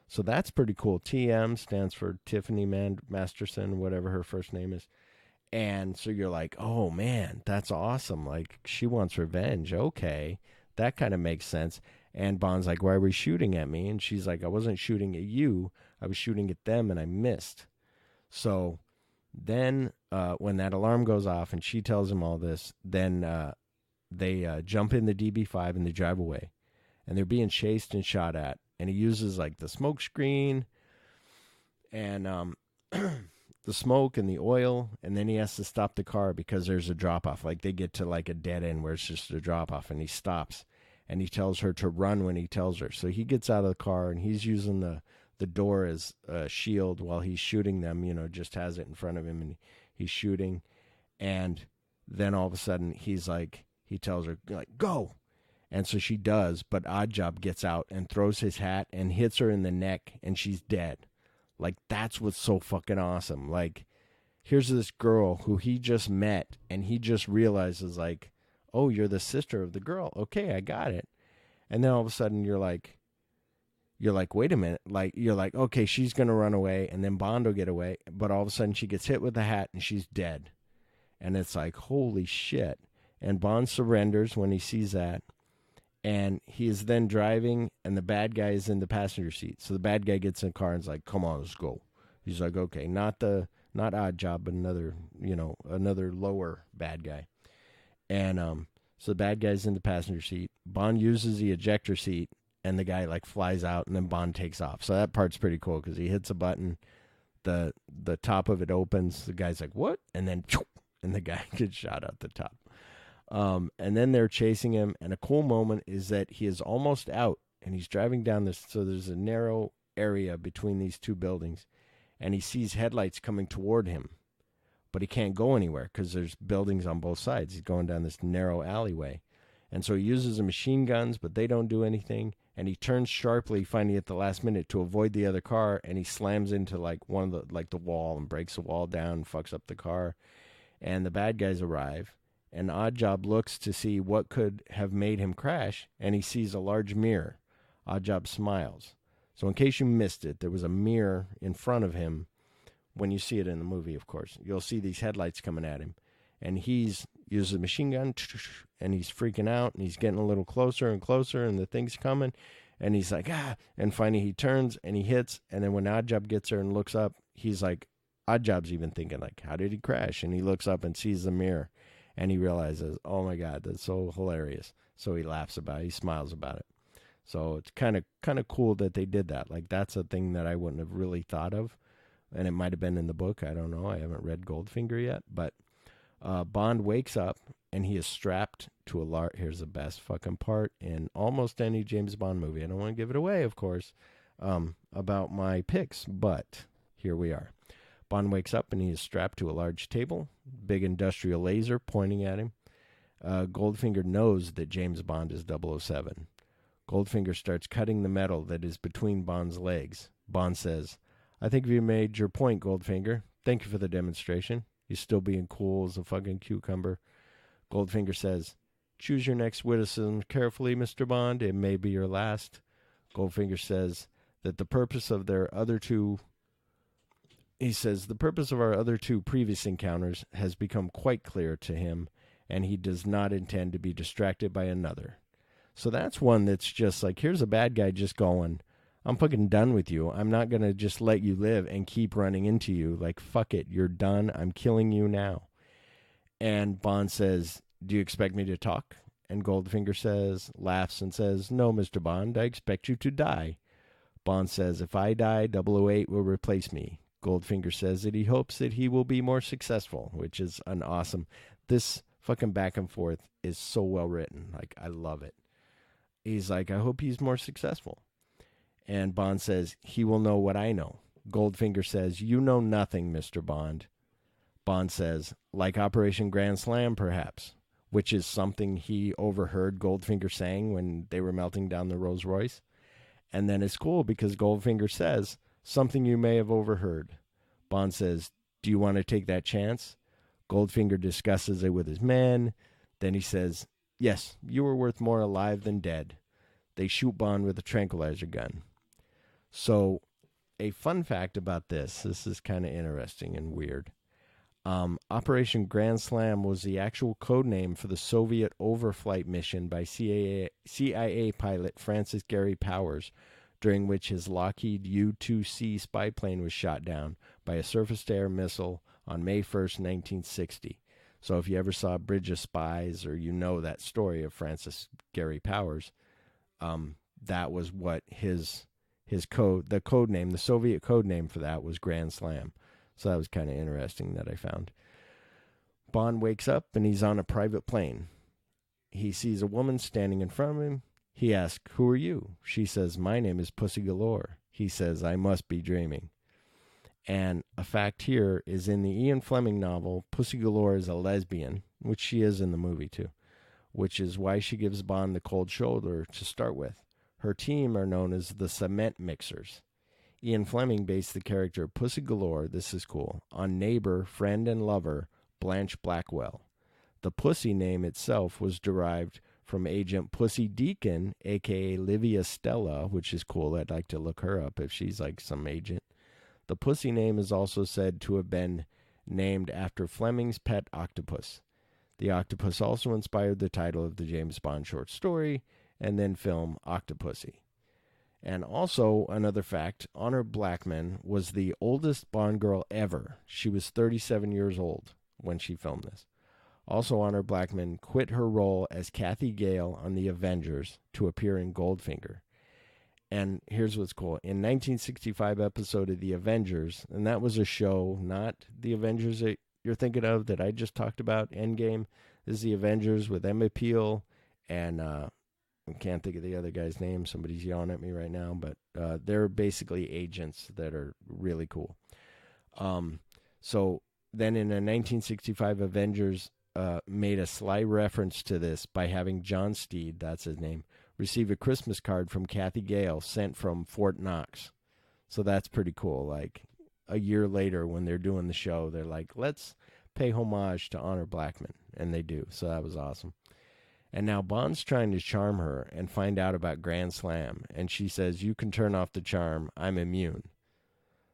So that's pretty cool. TM stands for Tiffany Masterson, whatever her first name is. And so you're like, oh, man, that's awesome. Like, she wants revenge. Okay, that kind of makes sense. And Bond's like, why were you shooting at me? And she's like, I wasn't shooting at you. I was shooting at them, and I missed. So then when that alarm goes off and she tells him all this, then they jump in the DB5 and they drive away. And they're being chased and shot at. And he uses, like, the smoke screen and the smoke and the oil, and then he has to stop the car because there's a drop-off. Like, they get to, like, a dead end where it's just a drop-off, and he stops. And he tells her to run when he tells her. So he gets out of the car, and he's using the door as a shield while he's shooting them, just has it in front of him, and he's shooting. And then all of a sudden, he tells her, like, go. And so she does, but Oddjob gets out and throws his hat and hits her in the neck, and she's dead. Like, that's what's so fucking awesome. Like, here's this girl who he just met, and he just realizes, like, oh, you're the sister of the girl. Okay, I got it. And then all of a sudden, you're like, wait a minute. Like, you're like, okay, she's going to run away, and then Bond will get away. But all of a sudden, she gets hit with the hat, and she's dead. And it's like, holy shit. And Bond surrenders when he sees that. And he is then driving, and the bad guy is in the passenger seat. So the bad guy gets in the car and is like, come on, let's go. He's like, okay, not Oddjob, but another lower bad guy. And so the bad guy's in the passenger seat. Bond uses the ejector seat, and the guy, like, flies out, and then Bond takes off. So that part's pretty cool because he hits a button. The top of it opens. The guy's like, what? And then, and the guy gets shot out the top. And then they're chasing him, and a cool moment is that he is almost out, and he's driving down this, so there's a narrow area between these two buildings, and he sees headlights coming toward him, but he can't go anywhere because there's buildings on both sides. He's going down this narrow alleyway, and so he uses the machine guns, but they don't do anything, and he turns sharply, finally at the last minute, to avoid the other car, and he slams into, like, one of the wall and breaks the wall down, fucks up the car, and the bad guys arrive. And Oddjob looks to see what could have made him crash, and he sees a large mirror. Oddjob smiles. So in case you missed it, there was a mirror in front of him. When you see it in the movie, of course, you'll see these headlights coming at him. And he's uses a machine gun, and he's freaking out, and he's getting a little closer and closer, and the thing's coming. And he's like, ah. And finally he turns, and he hits. And then when Oddjob gets there and looks up, he's like, Oddjob's even thinking, like, how did he crash? And he looks up and sees the mirror. And he realizes, oh, my God, that's so hilarious. So he laughs about it. He smiles about it. So it's kind of cool that they did that. Like, that's a thing that I wouldn't have really thought of. And it might have been in the book. I don't know. I haven't read Goldfinger yet. But Bond wakes up, and he is strapped to a large... Here's the best fucking part in almost any James Bond movie. I don't want to give it away, of course, about my picks. But here we are. Bond wakes up, and he is strapped to a large table, big industrial laser pointing at him. Goldfinger knows that James Bond is 007. Goldfinger starts cutting the metal that is between Bond's legs. Bond says, I think you made your point, Goldfinger. Thank you for the demonstration. You're still being cool as a fucking cucumber. Goldfinger says, choose your next witticism carefully, Mr. Bond. It may be your last. Goldfinger says that the purpose of our other two previous encounters has become quite clear to him, and he does not intend to be distracted by another. So that's one that's just like, here's a bad guy just going, I'm fucking done with you. I'm not going to just let you live and keep running into you. Like, fuck it. You're done. I'm killing you now. And Bond says, do you expect me to talk? And Goldfinger laughs and says, no, Mr. Bond, I expect you to die. Bond says, if I die, 008 will replace me. Goldfinger says that he hopes that he will be more successful, which is an awesome. This fucking back and forth is so well written. Like, I love it. He's like, I hope he's more successful. And Bond says, he will know what I know. Goldfinger says, you know nothing, Mr. Bond. Bond says, like Operation Grand Slam, perhaps, which is something he overheard Goldfinger saying when they were melting down the Rolls Royce. And then it's cool because Goldfinger says, something you may have overheard. Bond says, do you want to take that chance? Goldfinger discusses it with his men. Then he says, yes, you were worth more alive than dead. They shoot Bond with a tranquilizer gun. So, a fun fact about this is kind of interesting and weird. Operation Grand Slam was the actual code name for the Soviet overflight mission by CIA pilot Francis Gary Powers, during which his Lockheed U-2C spy plane was shot down by a surface-to-air missile on May 1st, 1960. So if you ever saw Bridge of Spies, or you know that story of Francis Gary Powers, that was what his code, the code name, the Soviet code name for that was Grand Slam. So that was kind of interesting that I found. Bond wakes up and he's on a private plane. He sees a woman standing in front of him. He asks, who are you? She says, my name is Pussy Galore. He says, I must be dreaming. And a fact here is in the Ian Fleming novel, Pussy Galore is a lesbian, which she is in the movie too, which is why she gives Bond the cold shoulder to start with. Her team are known as the Cement Mixers. Ian Fleming based the character Pussy Galore, this is cool, on neighbor, friend, and lover Blanche Blackwell. The Pussy name itself was derived from Agent Pussy Deacon, a.k.a. Livia Stella, which is cool. I'd like to look her up if she's like some agent. The Pussy name is also said to have been named after Fleming's pet octopus. The octopus also inspired the title of the James Bond short story and then film Octopussy. And also, another fact, Honor Blackman was the oldest Bond girl ever. She was 37 years old when she filmed this. Also, Honor Blackman quit her role as Kathy Gale on The Avengers to appear in Goldfinger. And here's what's cool. In 1965 episode of The Avengers, and that was a show, not The Avengers that you're thinking of that I just talked about, Endgame. This is The Avengers with Emma Peel and I can't think of the other guy's name. Somebody's yelling at me right now, but they're basically agents that are really cool. So then in a 1965 Avengers made a sly reference to this by having John Steed, that's his name, receive a Christmas card from Kathy Gale sent from Fort Knox. So that's pretty cool. Like a year later when they're doing the show, they're like, let's pay homage to Honor Blackman. And they do. So that was awesome. And now Bond's trying to charm her and find out about Grand Slam. And she says, you can turn off the charm. I'm immune.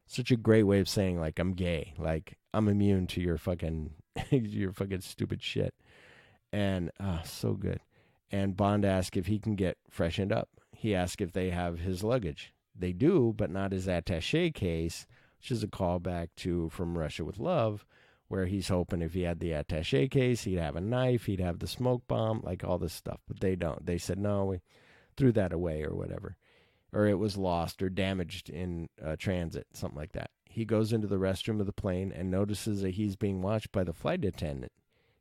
Such a great way of saying, like, I'm gay. Like, I'm immune to your fucking your fucking stupid shit. And so good. And Bond asks if he can get freshened up. He asks if they have his luggage. They do, but not his attaché case, which is a callback to From Russia with Love, where he's hoping if he had the attaché case, he'd have a knife, he'd have the smoke bomb, like all this stuff. But they don't. They said, no, we threw that away or whatever. Or it was lost or damaged in transit, something like that. He goes into the restroom of the plane and notices that he's being watched by the flight attendant.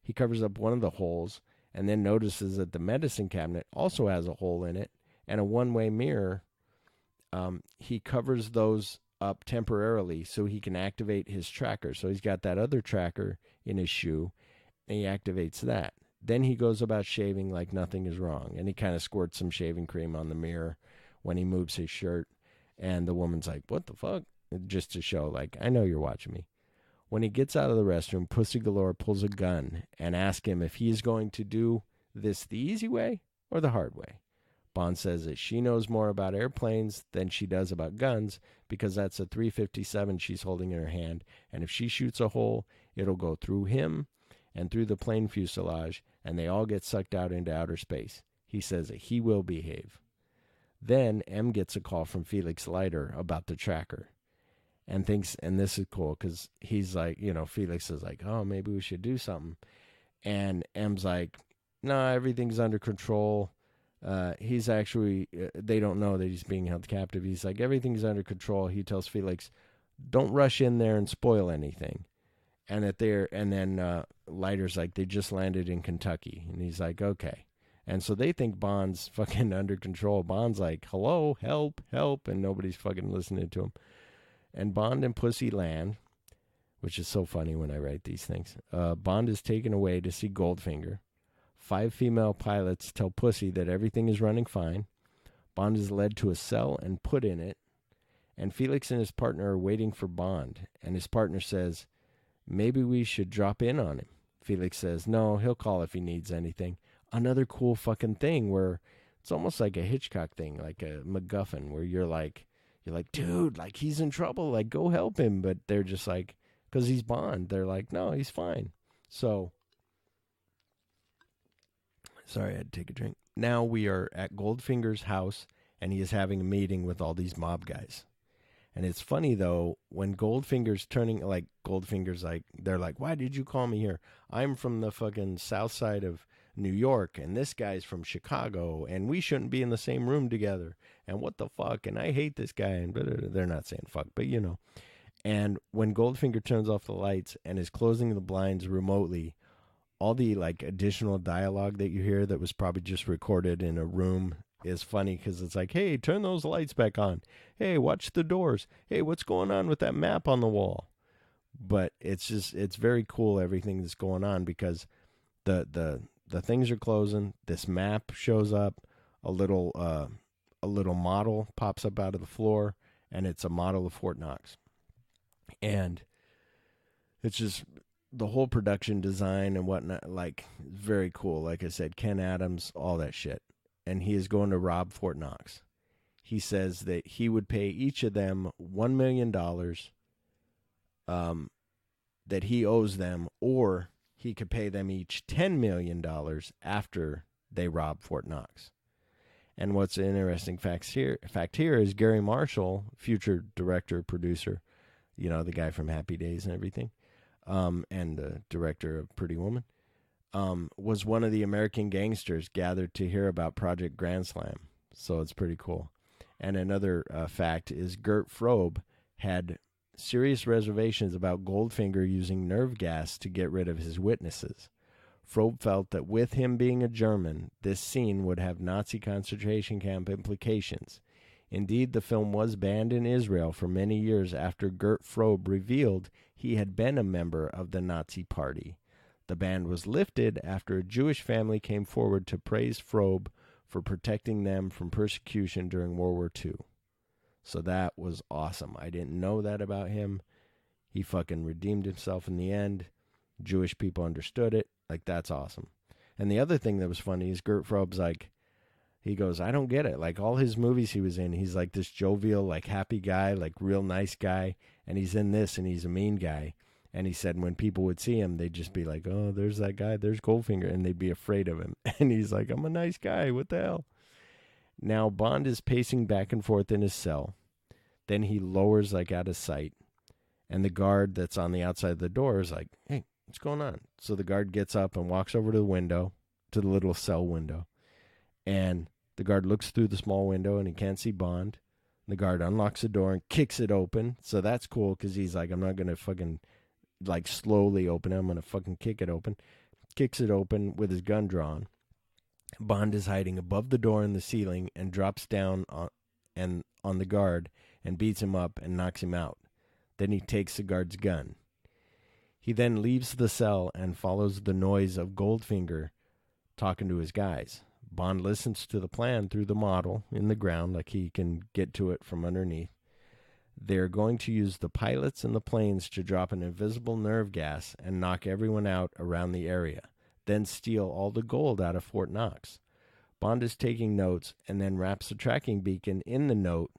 He covers up one of the holes and then notices that the medicine cabinet also has a hole in it and a one-way mirror. He covers those up temporarily so he can activate his tracker. So he's got that other tracker in his shoe, and he activates that. Then he goes about shaving like nothing is wrong, and he kind of squirts some shaving cream on the mirror when he moves his shirt, and the woman's like, what the fuck? Just to show, like, I know you're watching me. When he gets out of the restroom, Pussy Galore pulls a gun and asks him if he is going to do this the easy way or the hard way. Bond says that she knows more about airplanes than she does about guns because that's a .357 she's holding in her hand, and if she shoots a hole, it'll go through him and through the plane fuselage, and they all get sucked out into outer space. He says that he will behave. Then M gets a call from Felix Leiter about the tracker and thinks, and this is cool because he's like, Felix is like, oh, maybe we should do something. And M's like, no, everything's under control. He's actually, they don't know that he's being held captive. He's like, everything's under control. He tells Felix, don't rush in there and spoil anything. And then Leiter's like, they just landed in Kentucky. And he's like, okay. And so they think Bond's fucking under control. Bond's like, hello, help, help. And nobody's fucking listening to him. And Bond and Pussy land, which is so funny when I write these things. Bond is taken away to see Goldfinger. 5 female pilots tell Pussy that everything is running fine. Bond is led to a cell and put in it. And Felix and his partner are waiting for Bond. And his partner says, maybe we should drop in on him. Felix says, no, he'll call if he needs anything. Another cool fucking thing where it's almost like a Hitchcock thing, like a MacGuffin, where you're like, dude, like he's in trouble, like go help him. But they're just like, because he's Bond, they're like, no, he's fine. So, sorry, I had to take a drink. Now we are at Goldfinger's house, and he is having a meeting with all these mob guys. And it's funny, though, when Goldfinger's they're like, why did you call me here? I'm from the fucking south side of New York, and this guy's from Chicago, and we shouldn't be in the same room together. And what the fuck? And I hate this guy. And they're not saying fuck, but And when Goldfinger turns off the lights and is closing the blinds remotely, all the like additional dialogue that you hear that was probably just recorded in a room is funny because it's like, hey, turn those lights back on. Hey, watch the doors. Hey, what's going on with that map on the wall? But it's very cool everything that's going on because the things are closing. This map shows up. A little model pops up out of the floor, and it's a model of Fort Knox. And it's just the whole production design and whatnot, like, very cool. Like I said, Ken Adams, all that shit. And he is going to rob Fort Knox. He says that he would pay each of them $1 million that he owes them, or he could pay them each $10 million after they rob Fort Knox. And what's an interesting fact here is Gary Marshall, future director, producer, the guy from Happy Days and everything, and the director of Pretty Woman, was one of the American gangsters gathered to hear about Project Grand Slam. So it's pretty cool. And another fact is Gert Frobe had serious reservations about Goldfinger using nerve gas to get rid of his witnesses. Frobe felt that with him being a German, this scene would have Nazi concentration camp implications. Indeed, the film was banned in Israel for many years after Gert Frobe revealed he had been a member of the Nazi Party. The ban was lifted after a Jewish family came forward to praise Frobe for protecting them from persecution during World War II. So that was awesome. I didn't know that about him. He fucking redeemed himself in the end. Jewish people understood it. Like, that's awesome. And the other thing that was funny is Gert Frobe's like, he goes, I don't get it. Like, all his movies he was in, he's like this jovial, like, happy guy, like, real nice guy. And he's in this, and he's a mean guy. And he said when people would see him, they'd just be like, oh, there's that guy, there's Goldfinger. And they'd be afraid of him. And he's like, I'm a nice guy. What the hell? Now, Bond is pacing back and forth in his cell. Then he lowers, like, out of sight. And the guard that's on the outside of the door is like, hey, what's going on? So the guard gets up and walks over to the window, to the little cell window. And the guard looks through the small window and he can't see Bond. The guard unlocks the door and kicks it open. So that's cool because he's like, I'm not going to fucking, like, slowly open it. I'm going to fucking kick it open. Kicks it open with his gun drawn. Bond is hiding above the door in the ceiling and drops down on the guard and beats him up and knocks him out. Then he takes the guard's gun. He then leaves the cell and follows the noise of Goldfinger talking to his guys. Bond listens to the plan through the model in the ground, like he can get to it from underneath. They're going to use the pilots and the planes to drop an invisible nerve gas and knock everyone out around the area, then steal all the gold out of Fort Knox. Bond is taking notes and then wraps the tracking beacon in the note,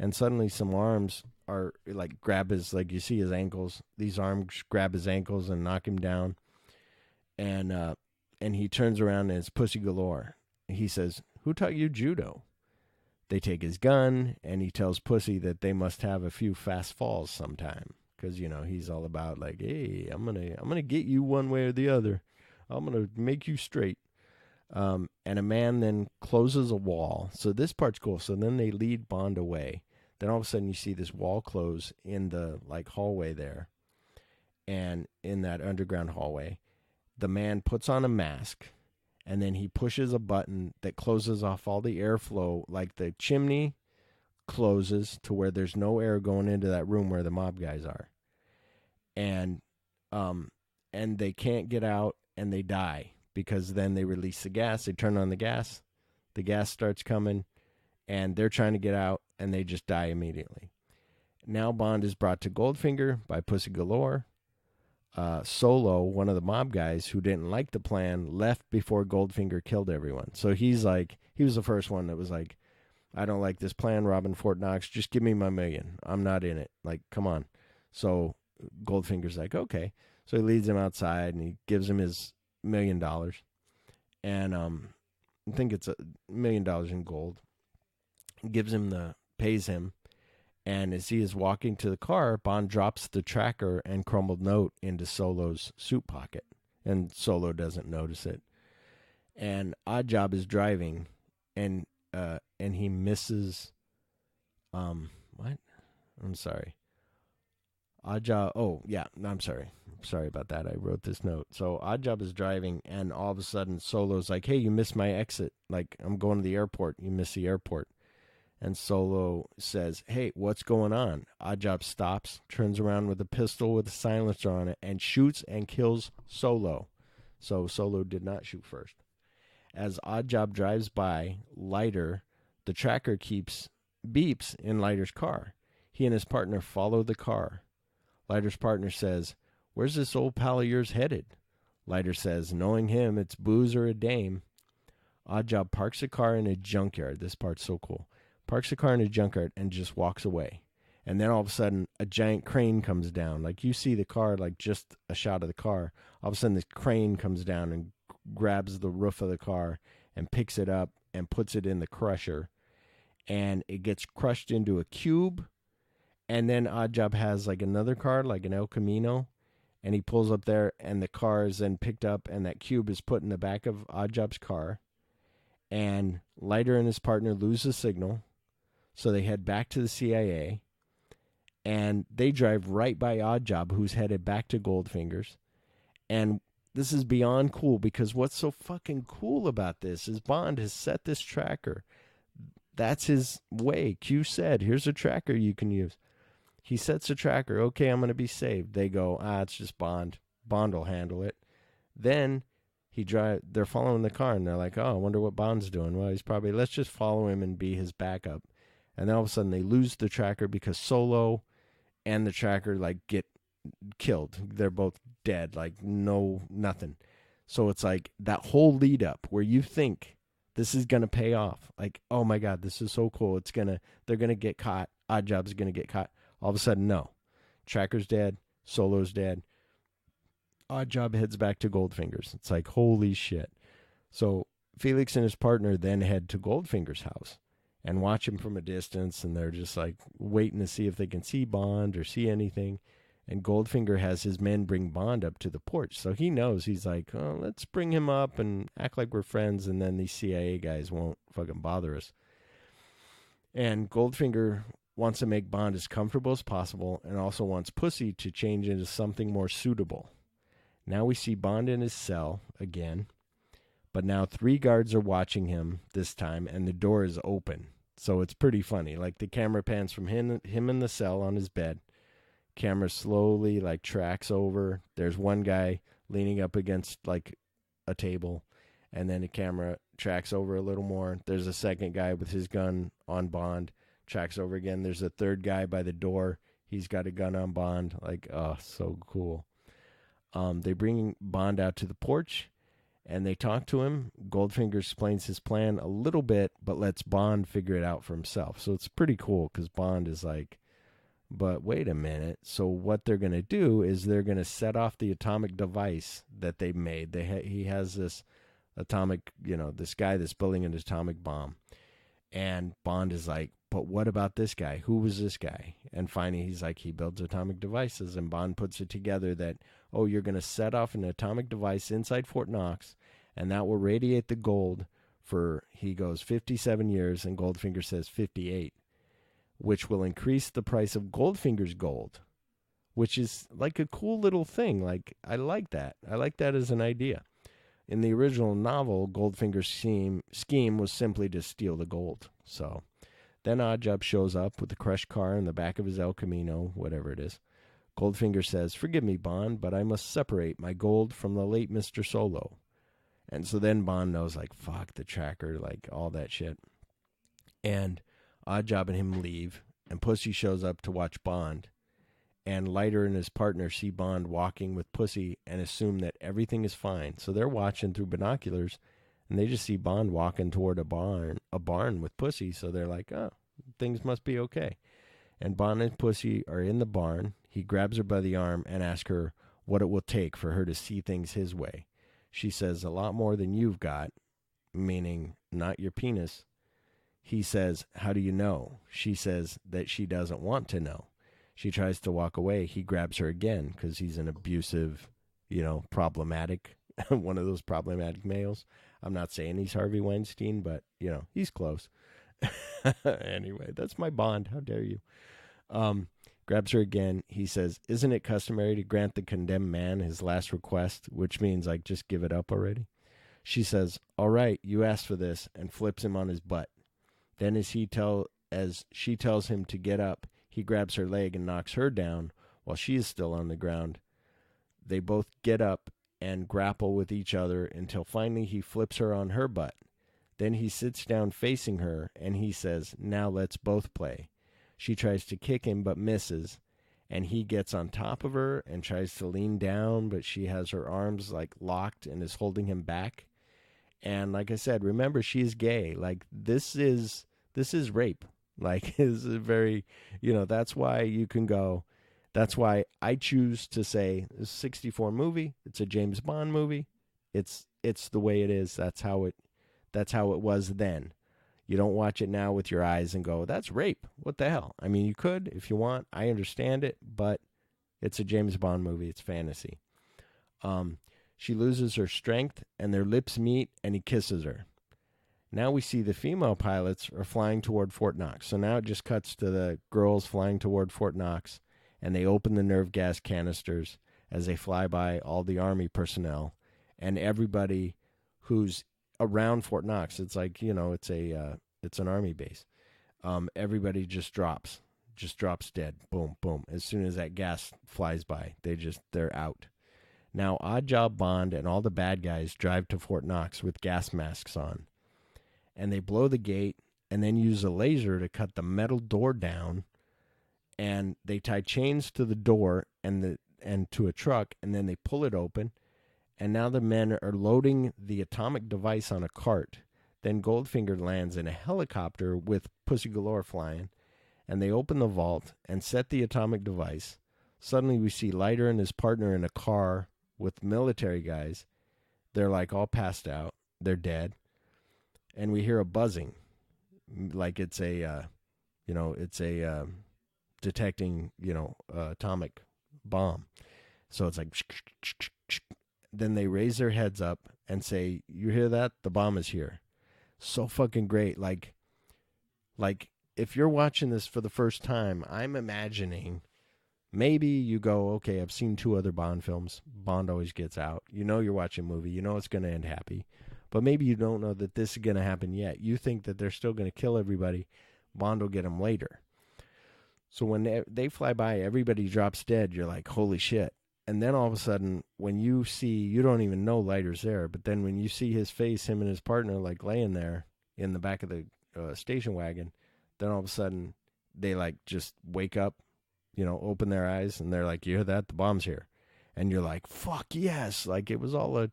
and suddenly some arms are like grab his, like you see his ankles. These arms grab his ankles and knock him down. And he turns around and it's Pussy Galore. He says, "Who taught you judo?" They take his gun, and he tells Pussy that they must have a few fast falls sometime. Because, he's all about like, hey, I'm gonna get you one way or the other. I'm gonna make you straight. And a man then closes a wall. So this part's cool. So then they lead Bond away. Then all of a sudden you see this wall close in the like hallway there. And in that underground hallway, the man puts on a mask, and then he pushes a button that closes off all the airflow. Like the chimney closes to where there's no air going into that room where the mob guys are. And they can't get out, and they die because then they release the gas. They turn on the gas starts coming, and they're trying to get out, and they just die immediately. Now Bond is brought to Goldfinger by Pussy Galore. Solo, one of the mob guys who didn't like the plan, left before Goldfinger killed everyone. So he's like, he was the first one that was like, I don't like this plan, robbing Fort Knox. Just give me my $1 million. I'm not in it. Like, come on. So Goldfinger's like, okay. So he leads him outside, and he gives him his $1 million. And I think it's $1 million in gold. Pays him. And as he is walking to the car, Bond drops the tracker and crumbled note into Solo's suit pocket. And Solo doesn't notice it. And Oddjob is driving, and he misses... what? I'm sorry. Oddjob... Oh, yeah, I'm sorry. Sorry about that. I wrote this note. So Oddjob is driving, and all of a sudden Solo's like, hey, you missed my exit. Like, I'm going to the airport. You missed the airport. And Solo says, hey, what's going on? Oddjob stops, turns around with a pistol with a silencer on it, and shoots and kills Solo. So Solo did not shoot first. As Oddjob drives by, Leiter, the tracker beeps in Leiter's car. He and his partner follow the car. Leiter's partner says, where's this old pal of yours headed? Leiter says, knowing him, it's booze or a dame. Oddjob parks the car in a junkyard. This part's so cool. Parks the car in a junkyard and just walks away. And then all of a sudden, a giant crane comes down. Like, you see the car, like just a shot of the car. All of a sudden, this crane comes down and grabs the roof of the car and picks it up and puts it in the crusher. And it gets crushed into a cube. And then Oddjob has like another car, like an El Camino. And he pulls up there, and the car is then picked up, and that cube is put in the back of Oddjob's car. And Leiter and his partner lose the signal. So they head back to the CIA, and they drive right by Oddjob, who's headed back to Goldfinger's. And this is beyond cool, because what's so fucking cool about this is Bond has set this tracker. That's his way. Q said, here's a tracker you can use. He sets a tracker. Okay, I'm going to be saved. They go, it's just Bond. Bond will handle it. Then they're following the car, and they're like, I wonder what Bond's doing. Well, he's probably, let's just follow him and be his backup. And then all of a sudden they lose the tracker because Solo and the tracker like get killed. They're both dead, like nothing. So it's like that whole lead up where you think this is going to pay off. Like, oh my God, this is so cool. They're going to get caught. Oddjob's going to get caught. All of a sudden, no. Tracker's dead. Solo's dead. Oddjob heads back to Goldfinger's. It's like, holy shit. So Felix and his partner then head to Goldfinger's house and watch him from a distance, and they're just like waiting to see if they can see Bond or see anything. And Goldfinger has his men bring Bond up to the porch. So he knows, he's like, let's bring him up and act like we're friends, and then these CIA guys won't fucking bother us. And Goldfinger wants to make Bond as comfortable as possible, and also wants Pussy to change into something more suitable. Now we see Bond in his cell again, but now 3 guards are watching him this time, and the door is open. So it's pretty funny. Like, the camera pans from him in the cell on his bed. Camera slowly, like, tracks over. There's one guy leaning up against, like, a table. And then the camera tracks over a little more. There's a second guy with his gun on Bond. Tracks over again. There's a third guy by the door. He's got a gun on Bond. Like, oh, so cool. They bring Bond out to the porch, and they talk to him. Goldfinger explains his plan a little bit, but lets Bond figure it out for himself. So it's pretty cool because Bond is like, but wait a minute. So what they're going to do is they're going to set off the atomic device that they made. He has this atomic, this guy that's building an atomic bomb. And Bond is like, but what about this guy? Who was this guy? And finally he's like, he builds atomic devices. And Bond puts it together that, oh, you're going to set off an atomic device inside Fort Knox, and that will radiate the gold for, he goes, 57 years, and Goldfinger says 58, which will increase the price of Goldfinger's gold, which is like a cool little thing. Like, I like that. I like that as an idea. In the original novel, Goldfinger's scheme was simply to steal the gold. So then Oddjob shows up with the crushed car in the back of his El Camino, whatever it is. Goldfinger says, forgive me, Bond, but I must separate my gold from the late Mr. Solo. And so then Bond knows, like, fuck the tracker, like, all that shit. And Oddjob and him leave, and Pussy shows up to watch Bond. And Leiter and his partner see Bond walking with Pussy and assume that everything is fine. So they're watching through binoculars, and they just see Bond walking toward a barn with Pussy. So they're like, oh, things must be okay. And Bond and Pussy are in the barn. He grabs her by the arm and asks her what it will take for her to see things his way. She says, a lot more than you've got, meaning not your penis. He says, how do you know? She says that she doesn't want to know. She tries to walk away. He grabs her again because he's an abusive, problematic, one of those problematic males. I'm not saying he's Harvey Weinstein, but, he's close. Anyway, that's my Bond. How dare you? Grabs her again. He says, isn't it customary to grant the condemned man his last request, which means, like, just give it up already? She says, all right, you asked for this, and flips him on his butt. Then as she tells him to get up, he grabs her leg and knocks her down while she is still on the ground. They both get up and grapple with each other until finally he flips her on her butt. Then he sits down facing her, and he says, now let's both play. She tries to kick him but misses, and he gets on top of her and tries to lean down, but she has her arms, like, locked and is holding him back. And like I said, remember, she's gay. Like, this is rape. Like, is a very, that's why you can go. That's why I choose to say it's a 64 movie. It's a James Bond movie. It's the way it is. That's how it was then. You don't watch it now with your eyes and go, that's rape. What the hell? I mean, you could if you want. I understand it, but it's a James Bond movie. It's fantasy. She loses her strength, and their lips meet, and he kisses her. Now we see the female pilots are flying toward Fort Knox. So now it just cuts to the girls flying toward Fort Knox, and they open the nerve gas canisters as they fly by all the Army personnel and everybody who's around Fort Knox. It's like, it's an Army base. Everybody just drops dead. Boom, boom. As soon as that gas flies by, they're out. Now Oddjob, Bond, and all the bad guys drive to Fort Knox with gas masks on. And they blow the gate and then use a laser to cut the metal door down. And they tie chains to the door and to a truck, and then they pull it open. And now the men are loading the atomic device on a cart. Then Goldfinger lands in a helicopter with Pussy Galore flying. And they open the vault and set the atomic device. Suddenly we see Leiter and his partner in a car with military guys. They're like all passed out. They're dead. And we hear a buzzing, like it's detecting, atomic bomb. So it's like, then they raise their heads up and say, you hear that? The bomb is here. So fucking great. Like if you're watching this for the first time, I'm imagining maybe you go, okay, I've seen 2 other Bond films. Bond always gets out. You're watching a movie. It's going to end happy. But maybe you don't know that this is going to happen yet. You think that they're still going to kill everybody. Bond will get them later. So when they fly by, everybody drops dead. You're like, holy shit. And then all of a sudden, when you see, you don't even know Leiter's there, but then when you see his face, him and his partner, like laying there in the back of the station wagon, then all of a sudden they like just wake up, open their eyes, and they're like, you hear that? The bomb's here. And you're like, fuck yes. Like it was all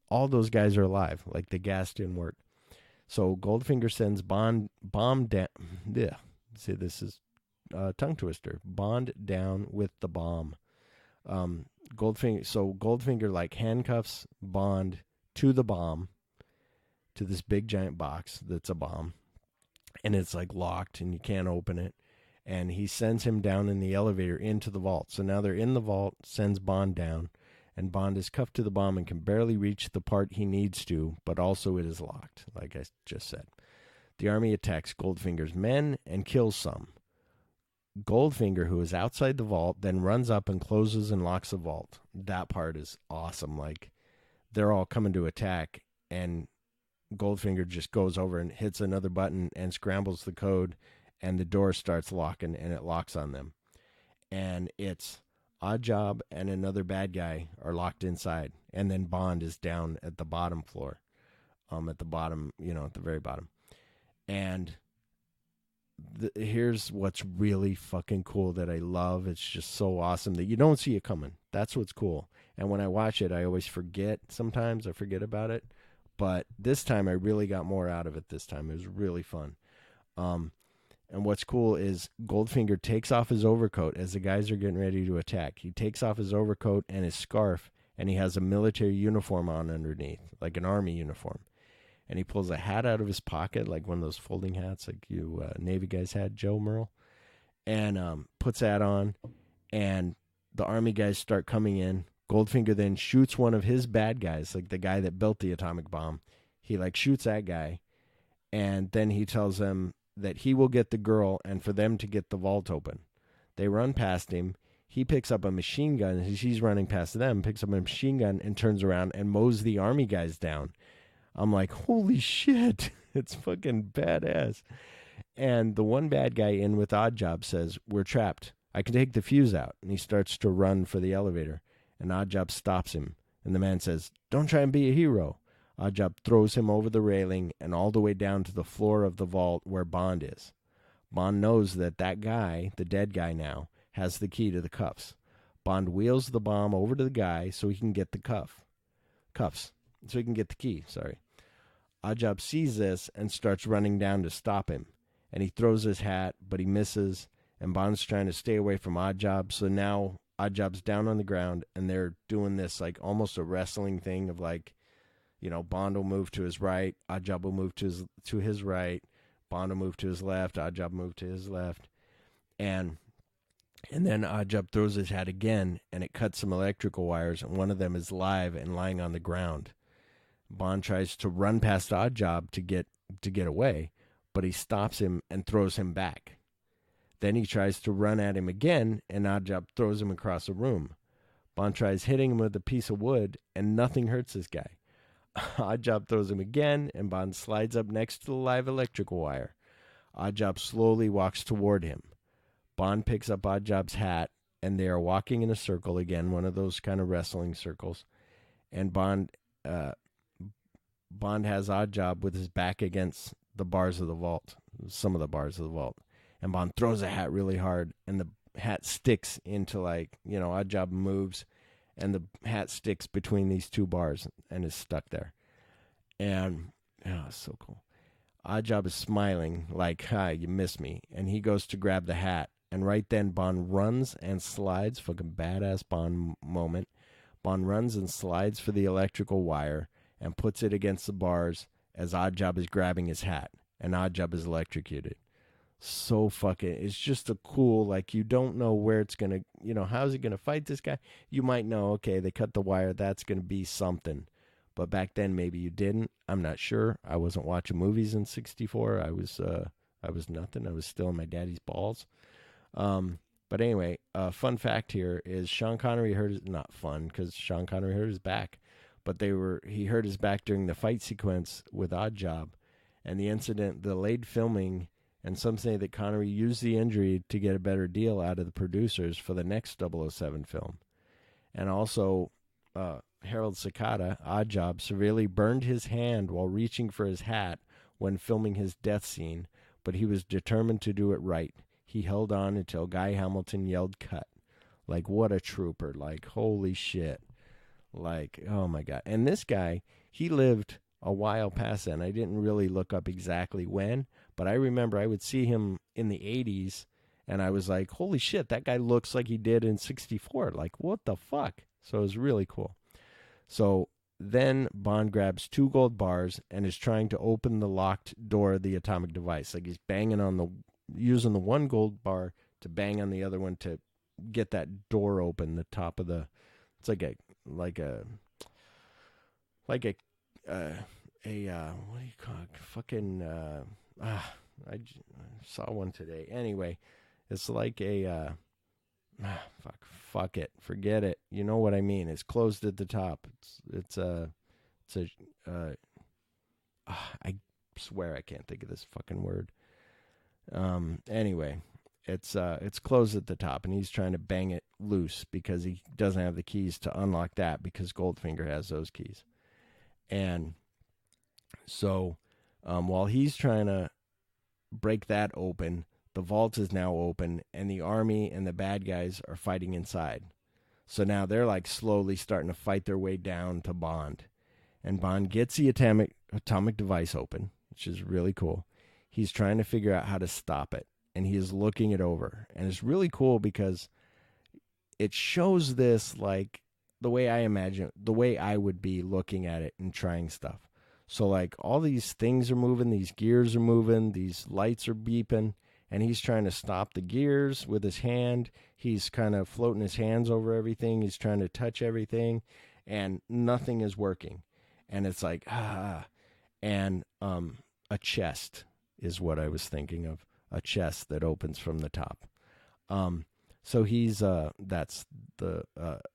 all those guys are alive. Like the gas didn't work. So Goldfinger sends bomb down. Yeah. See, this is a tongue twister. Bond down with the bomb. Goldfinger like handcuffs Bond to the bomb, to this big giant box that's a bomb, and it's like locked and you can't open it. And he sends him down in the elevator into the vault. So now they're in the vault, sends Bond down, and Bond is cuffed to the bomb and can barely reach the part he needs to, but also it is locked, like I just said. The army attacks Goldfinger's men and kills some. Goldfinger, who is outside the vault, then runs up and closes and locks the vault. That part is awesome. Like, they're all coming to attack, and Goldfinger just goes over and hits another button and scrambles the code, and the door starts locking, and it locks on them. And it's Oddjob and another bad guy are locked inside, and then Bond is down at the bottom floor, at the bottom, at the very bottom. And here's what's really fucking cool that I love. It's just so awesome that you don't see it coming. That's what's cool. And when I watch it, I always forget. Sometimes I forget about it. But this time I really got more out of it this time. It was really fun. And what's cool is Goldfinger takes off his overcoat as the guys are getting ready to attack. He takes off his overcoat and his scarf, and he has a military uniform on underneath, like an army uniform. And he pulls a hat out of his pocket, like one of those folding hats like you Navy guys had, Joe Merle, and puts that on. And the army guys start coming in. Goldfinger then shoots one of his bad guys, like the guy that built the atomic bomb. He like shoots that guy, and then he tells them that he will get the girl and for them to get the vault open. They run past him. He picks up a machine gun as he's running past them, picks up a machine gun and turns around and mows the army guys down. I'm like, holy shit, it's fucking badass. And the one bad guy in with Oddjob says, we're trapped. I can take the fuse out. And he starts to run for the elevator. And Oddjob stops him. And the man says, don't try and be a hero. Oddjob throws him over the railing and all the way down to the floor of the vault where Bond is. Bond knows that guy, the dead guy now, has the key to the cuffs. Bond wheels the bomb over to the guy so he can get the cuffs. So he can get the key, sorry. Oddjob sees this and starts running down to stop him. And he throws his hat, but he misses. And Bond's trying to stay away from Oddjob. So now Oddjob's down on the ground, and they're doing this like almost a wrestling thing of like, Bond will move to his right, Oddjob will move to his right, Bond will move to his left, Oddjob move to his left. And then Oddjob throws his hat again, and it cuts some electrical wires, and one of them is live and lying on the ground. Bond tries to run past Oddjob to get away, but he stops him and throws him back. Then he tries to run at him again, and Oddjob throws him across the room. Bond tries hitting him with a piece of wood, and nothing hurts this guy. Oddjob throws him again, and Bond slides up next to the live electrical wire. Oddjob slowly walks toward him. Bond picks up Oddjob's hat, and they are walking in a circle again, one of those kind of wrestling circles. And Bond has Oddjob with his back against the bars of the vault, some of the bars of the vault. And Bond throws a hat really hard, and the hat sticks into Oddjob moves, and the hat sticks between these two bars and is stuck there. And, it's so cool. Oddjob is smiling like, hi, you missed me. And he goes to grab the hat. And right then, Bond runs and slides, fucking badass Bond moment. Bond runs and slides for the electrical wire and puts it against the bars as Oddjob is grabbing his hat. And Oddjob is electrocuted. So fucking, it's just a cool, like, you don't know where it's going to, how's he going to fight this guy? You might know, okay, they cut the wire, that's going to be something. But back then, maybe you didn't. I'm not sure. I wasn't watching movies in 1964. I was nothing. I was still in my daddy's balls. But anyway, fun fact here is Sean Connery not fun, because Sean Connery hurt his back, but he hurt his back during the fight sequence with Oddjob, and the incident delayed filming. And some say that Connery used the injury to get a better deal out of the producers for the next 007 film. And also, Harold Sakata, odd job, severely burned his hand while reaching for his hat when filming his death scene, but he was determined to do it right. He held on until Guy Hamilton yelled cut. Like, what a trooper. Like, holy shit. Like, oh my God. And this guy, he lived a while past then. I didn't really look up exactly when, but I remember I would see him in the 80s, and I was like, holy shit, that guy looks like he did in 64. Like, what the fuck? So it was really cool. So then Bond grabs 2 gold bars and is trying to open the locked door of the atomic device. Like, he's banging on using the 1 gold bar to bang on the other one to get that door open, the top of the, it's like a what do you call it? Fucking, I saw one today. Anyway, it's like a, fuck it, forget it. You know what I mean? It's closed at the top. I swear I can't think of this fucking word. Anyway, it's closed at the top, and he's trying to bang it loose because he doesn't have the keys to unlock that because Goldfinger has those keys. And so while he's trying to break that open, the vault is now open, and the army and the bad guys are fighting inside. So now they're like slowly starting to fight their way down to Bond. And Bond gets the atomic device open, which is really cool. He's trying to figure out how to stop it, and he is looking it over. And it's really cool because it shows this like the way I imagine, the way I would be looking at it and trying stuff. So like all these things are moving, these gears are moving, these lights are beeping, and he's trying to stop the gears with his hand. He's kind of floating his hands over everything. He's trying to touch everything, and nothing is working. And it's like, and a chest is what I was thinking of, a chest that opens from the top. So he's, that's the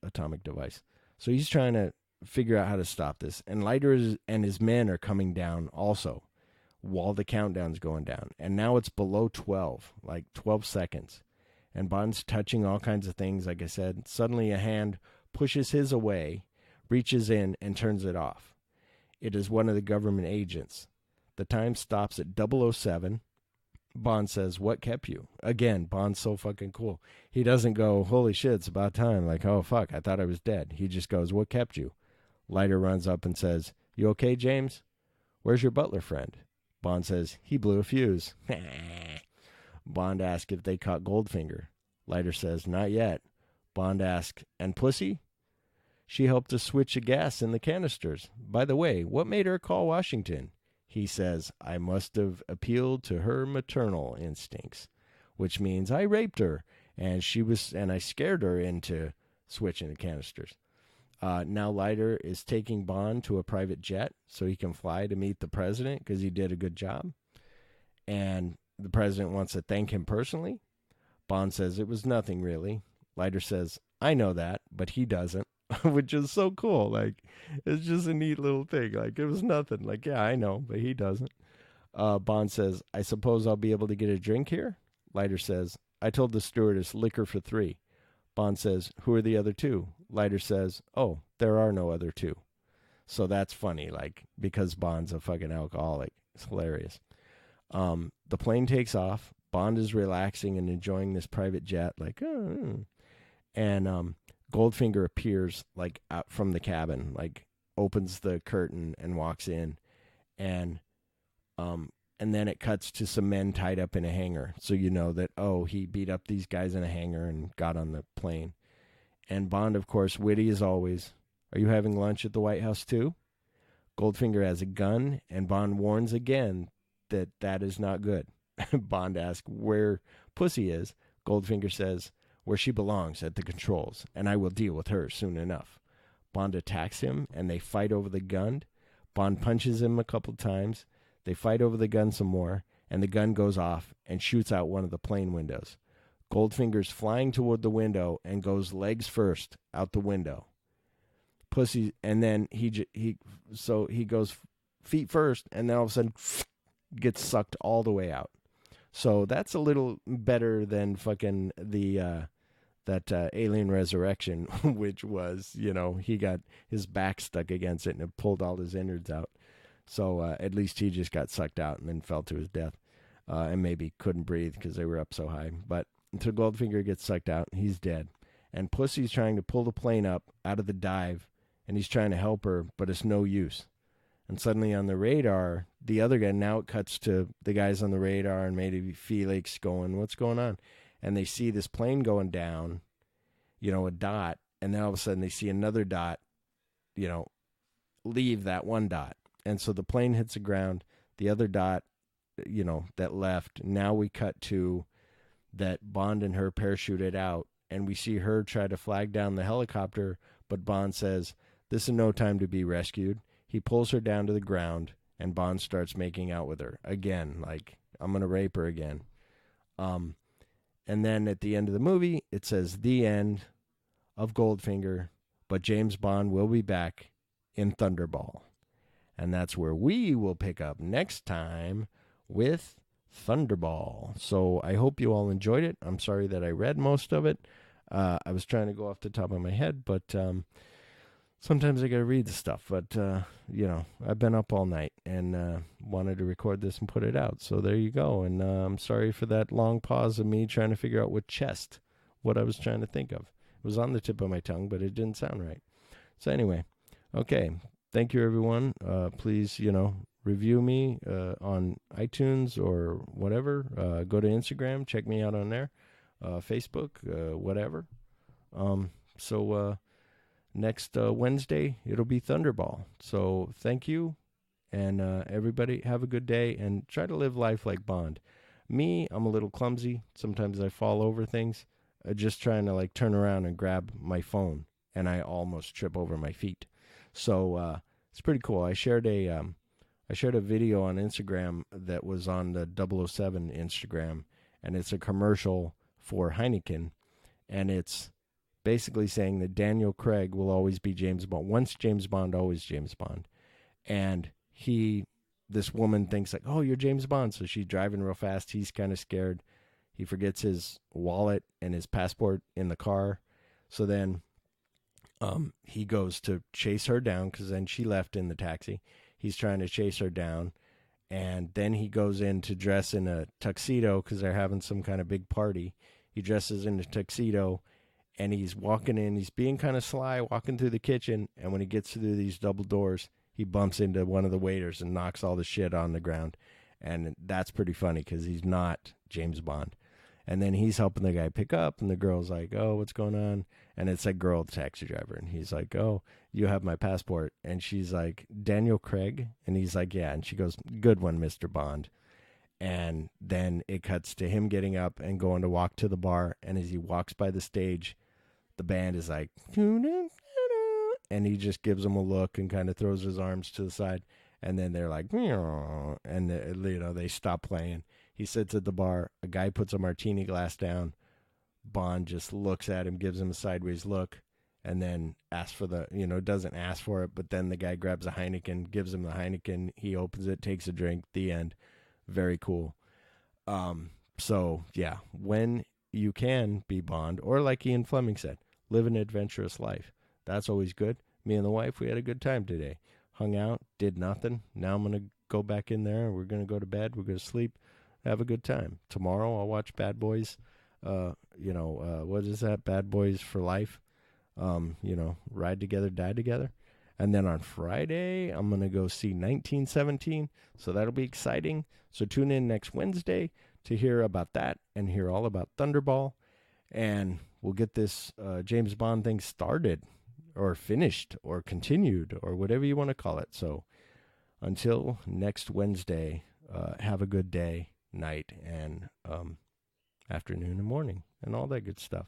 atomic device. So he's trying to figure out how to stop this. And Leiter and his men are coming down also while the countdown's going down. And now it's below 12, like 12 seconds. And Bond's touching all kinds of things, like I said. Suddenly a hand pushes his away, reaches in, and turns it off. It is one of the government agents. The time stops at 007. Bond says, "What kept you?" Again, Bond's so fucking cool. He doesn't go, "Holy shit, it's about time." Like, "Oh, fuck, I thought I was dead." He just goes, "What kept you?" Leiter runs up and says, "You okay, James? Where's your butler friend?" Bond says, "He blew a fuse." Bond asks if they caught Goldfinger. Leiter says, "Not yet." Bond asks, "And Pussy?" "She helped us switch the gas in the canisters. By the way, what made her call Washington?" He says, "I must have appealed to her maternal instincts," which means I raped her, and I scared her into switching the canisters. Now Leiter is taking Bond to a private jet so he can fly to meet the president because he did a good job. And the president wants to thank him personally. Bond says it was nothing really. Leiter says, "I know that, but he doesn't," which is so cool. Like, it's just a neat little thing. Like, it was nothing. Like, yeah, I know, but he doesn't. Bond says, "I suppose I'll be able to get a drink here?" Leiter says, "I told the stewardess liquor for 3. Bond says, "Who are the other 2? Leiter says, "Oh, there are no other 2. So that's funny, like, because Bond's a fucking alcoholic. It's hilarious. The plane takes off. Bond is relaxing and enjoying this private jet, like, and Goldfinger appears, like, out from the cabin, like, opens the curtain and walks in, and then it cuts to some men tied up in a hangar. So you know that, oh, he beat up these guys in a hangar and got on the plane. And Bond, of course, witty as always. "Are you having lunch at the White House too?" Goldfinger has a gun, and Bond warns again that is not good. Bond asks where Pussy is. Goldfinger says, "Where she belongs, at the controls, and I will deal with her soon enough." Bond attacks him, and they fight over the gun. Bond punches him a couple times. They fight over the gun some more, and the gun goes off and shoots out one of the plane windows. Goldfinger's flying toward the window and goes legs first out the window. Pussy, and then he goes feet first, and then all of a sudden gets sucked all the way out. So that's a little better than fucking the that Alien Resurrection, which was, he got his back stuck against it and it pulled all his innards out. So at least he just got sucked out and then fell to his death. And maybe couldn't breathe because they were up so high. But until Goldfinger gets sucked out, he's dead. And Pussy's trying to pull the plane up out of the dive, and he's trying to help her, but it's no use. And suddenly on the radar, the other guy, now it cuts to the guys on the radar and maybe Felix going, what's going on? And they see this plane going down, a dot, and then all of a sudden they see another dot, leave that one dot. And so the plane hits the ground, the other dot, that left. Now we cut to that Bond and her parachuted out, and we see her try to flag down the helicopter, but Bond says, this is no time to be rescued. He pulls her down to the ground, and Bond starts making out with her again, like, I'm going to rape her again. And then at the end of the movie, it says, the end of Goldfinger, but James Bond will be back in Thunderball. And that's where we will pick up next time with Thunderball. So I hope you all enjoyed it. I'm sorry that I read most of it. I was trying to go off the top of my head, but sometimes I got to read the stuff. But, I've been up all night and wanted to record this and put it out. So there you go. And I'm sorry for that long pause of me trying to figure out what I was trying to think of. It was on the tip of my tongue, but it didn't sound right. So anyway, okay. Thank you, everyone. Please, review me on iTunes or whatever. Go to Instagram. Check me out on there. Facebook, whatever. So next Wednesday, it'll be Thunderball. So thank you. And everybody, have a good day. And try to live life like Bond. Me, I'm a little clumsy. Sometimes I fall over things. Just trying to turn around and grab my phone. And I almost trip over my feet. So it's pretty cool. I shared a video on Instagram that was on the 007 Instagram, and it's a commercial for Heineken, and it's basically saying that Daniel Craig will always be James Bond. Once James Bond, always James Bond. And this woman thinks oh, you're James Bond, so she's driving real fast. He's kind of scared. He forgets his wallet and his passport in the car. So then he goes to chase her down because then she left in the taxi. He's trying to chase her down. And then he goes in to dress in a tuxedo because they're having some kind of big party. He dresses in a tuxedo and he's walking in. He's being kind of sly, walking through the kitchen. And when he gets through these double doors, he bumps into one of the waiters and knocks all the shit on the ground. And that's pretty funny because he's not James Bond. And then he's helping the guy pick up, and the girl's like, oh, what's going on? And it's a girl, the taxi driver. And he's like, oh, you have my passport. And she's like, Daniel Craig? And he's like, yeah. And she goes, good one, Mr. Bond. And then it cuts to him getting up and going to walk to the bar. And as he walks by the stage, the band is like, and he just gives them a look and kind of throws his arms to the side. And then they're like, and they stop playing. He sits at the bar. A guy puts a martini glass down. Bond just looks at him, gives him a sideways look, and then asks for doesn't ask for it, but then the guy grabs a Heineken, gives him the Heineken. He opens it, takes a drink, the end. Very cool. So, yeah, when you can be Bond, or like Ian Fleming said, live an adventurous life. That's always good. Me and the wife, we had a good time today. Hung out, did nothing. Now I'm going to go back in there. We're going to go to bed. We're going to sleep. Have a good time. Tomorrow I'll watch Bad Boys. What is that? Bad Boys for Life. Ride Together, Die Together. And then on Friday, I'm going to go see 1917. So that'll be exciting. So tune in next Wednesday to hear about that and hear all about Thunderball. And we'll get this James Bond thing started or finished or continued or whatever you want to call it. So until next Wednesday, have a good day, night, and afternoon and morning and all that good stuff.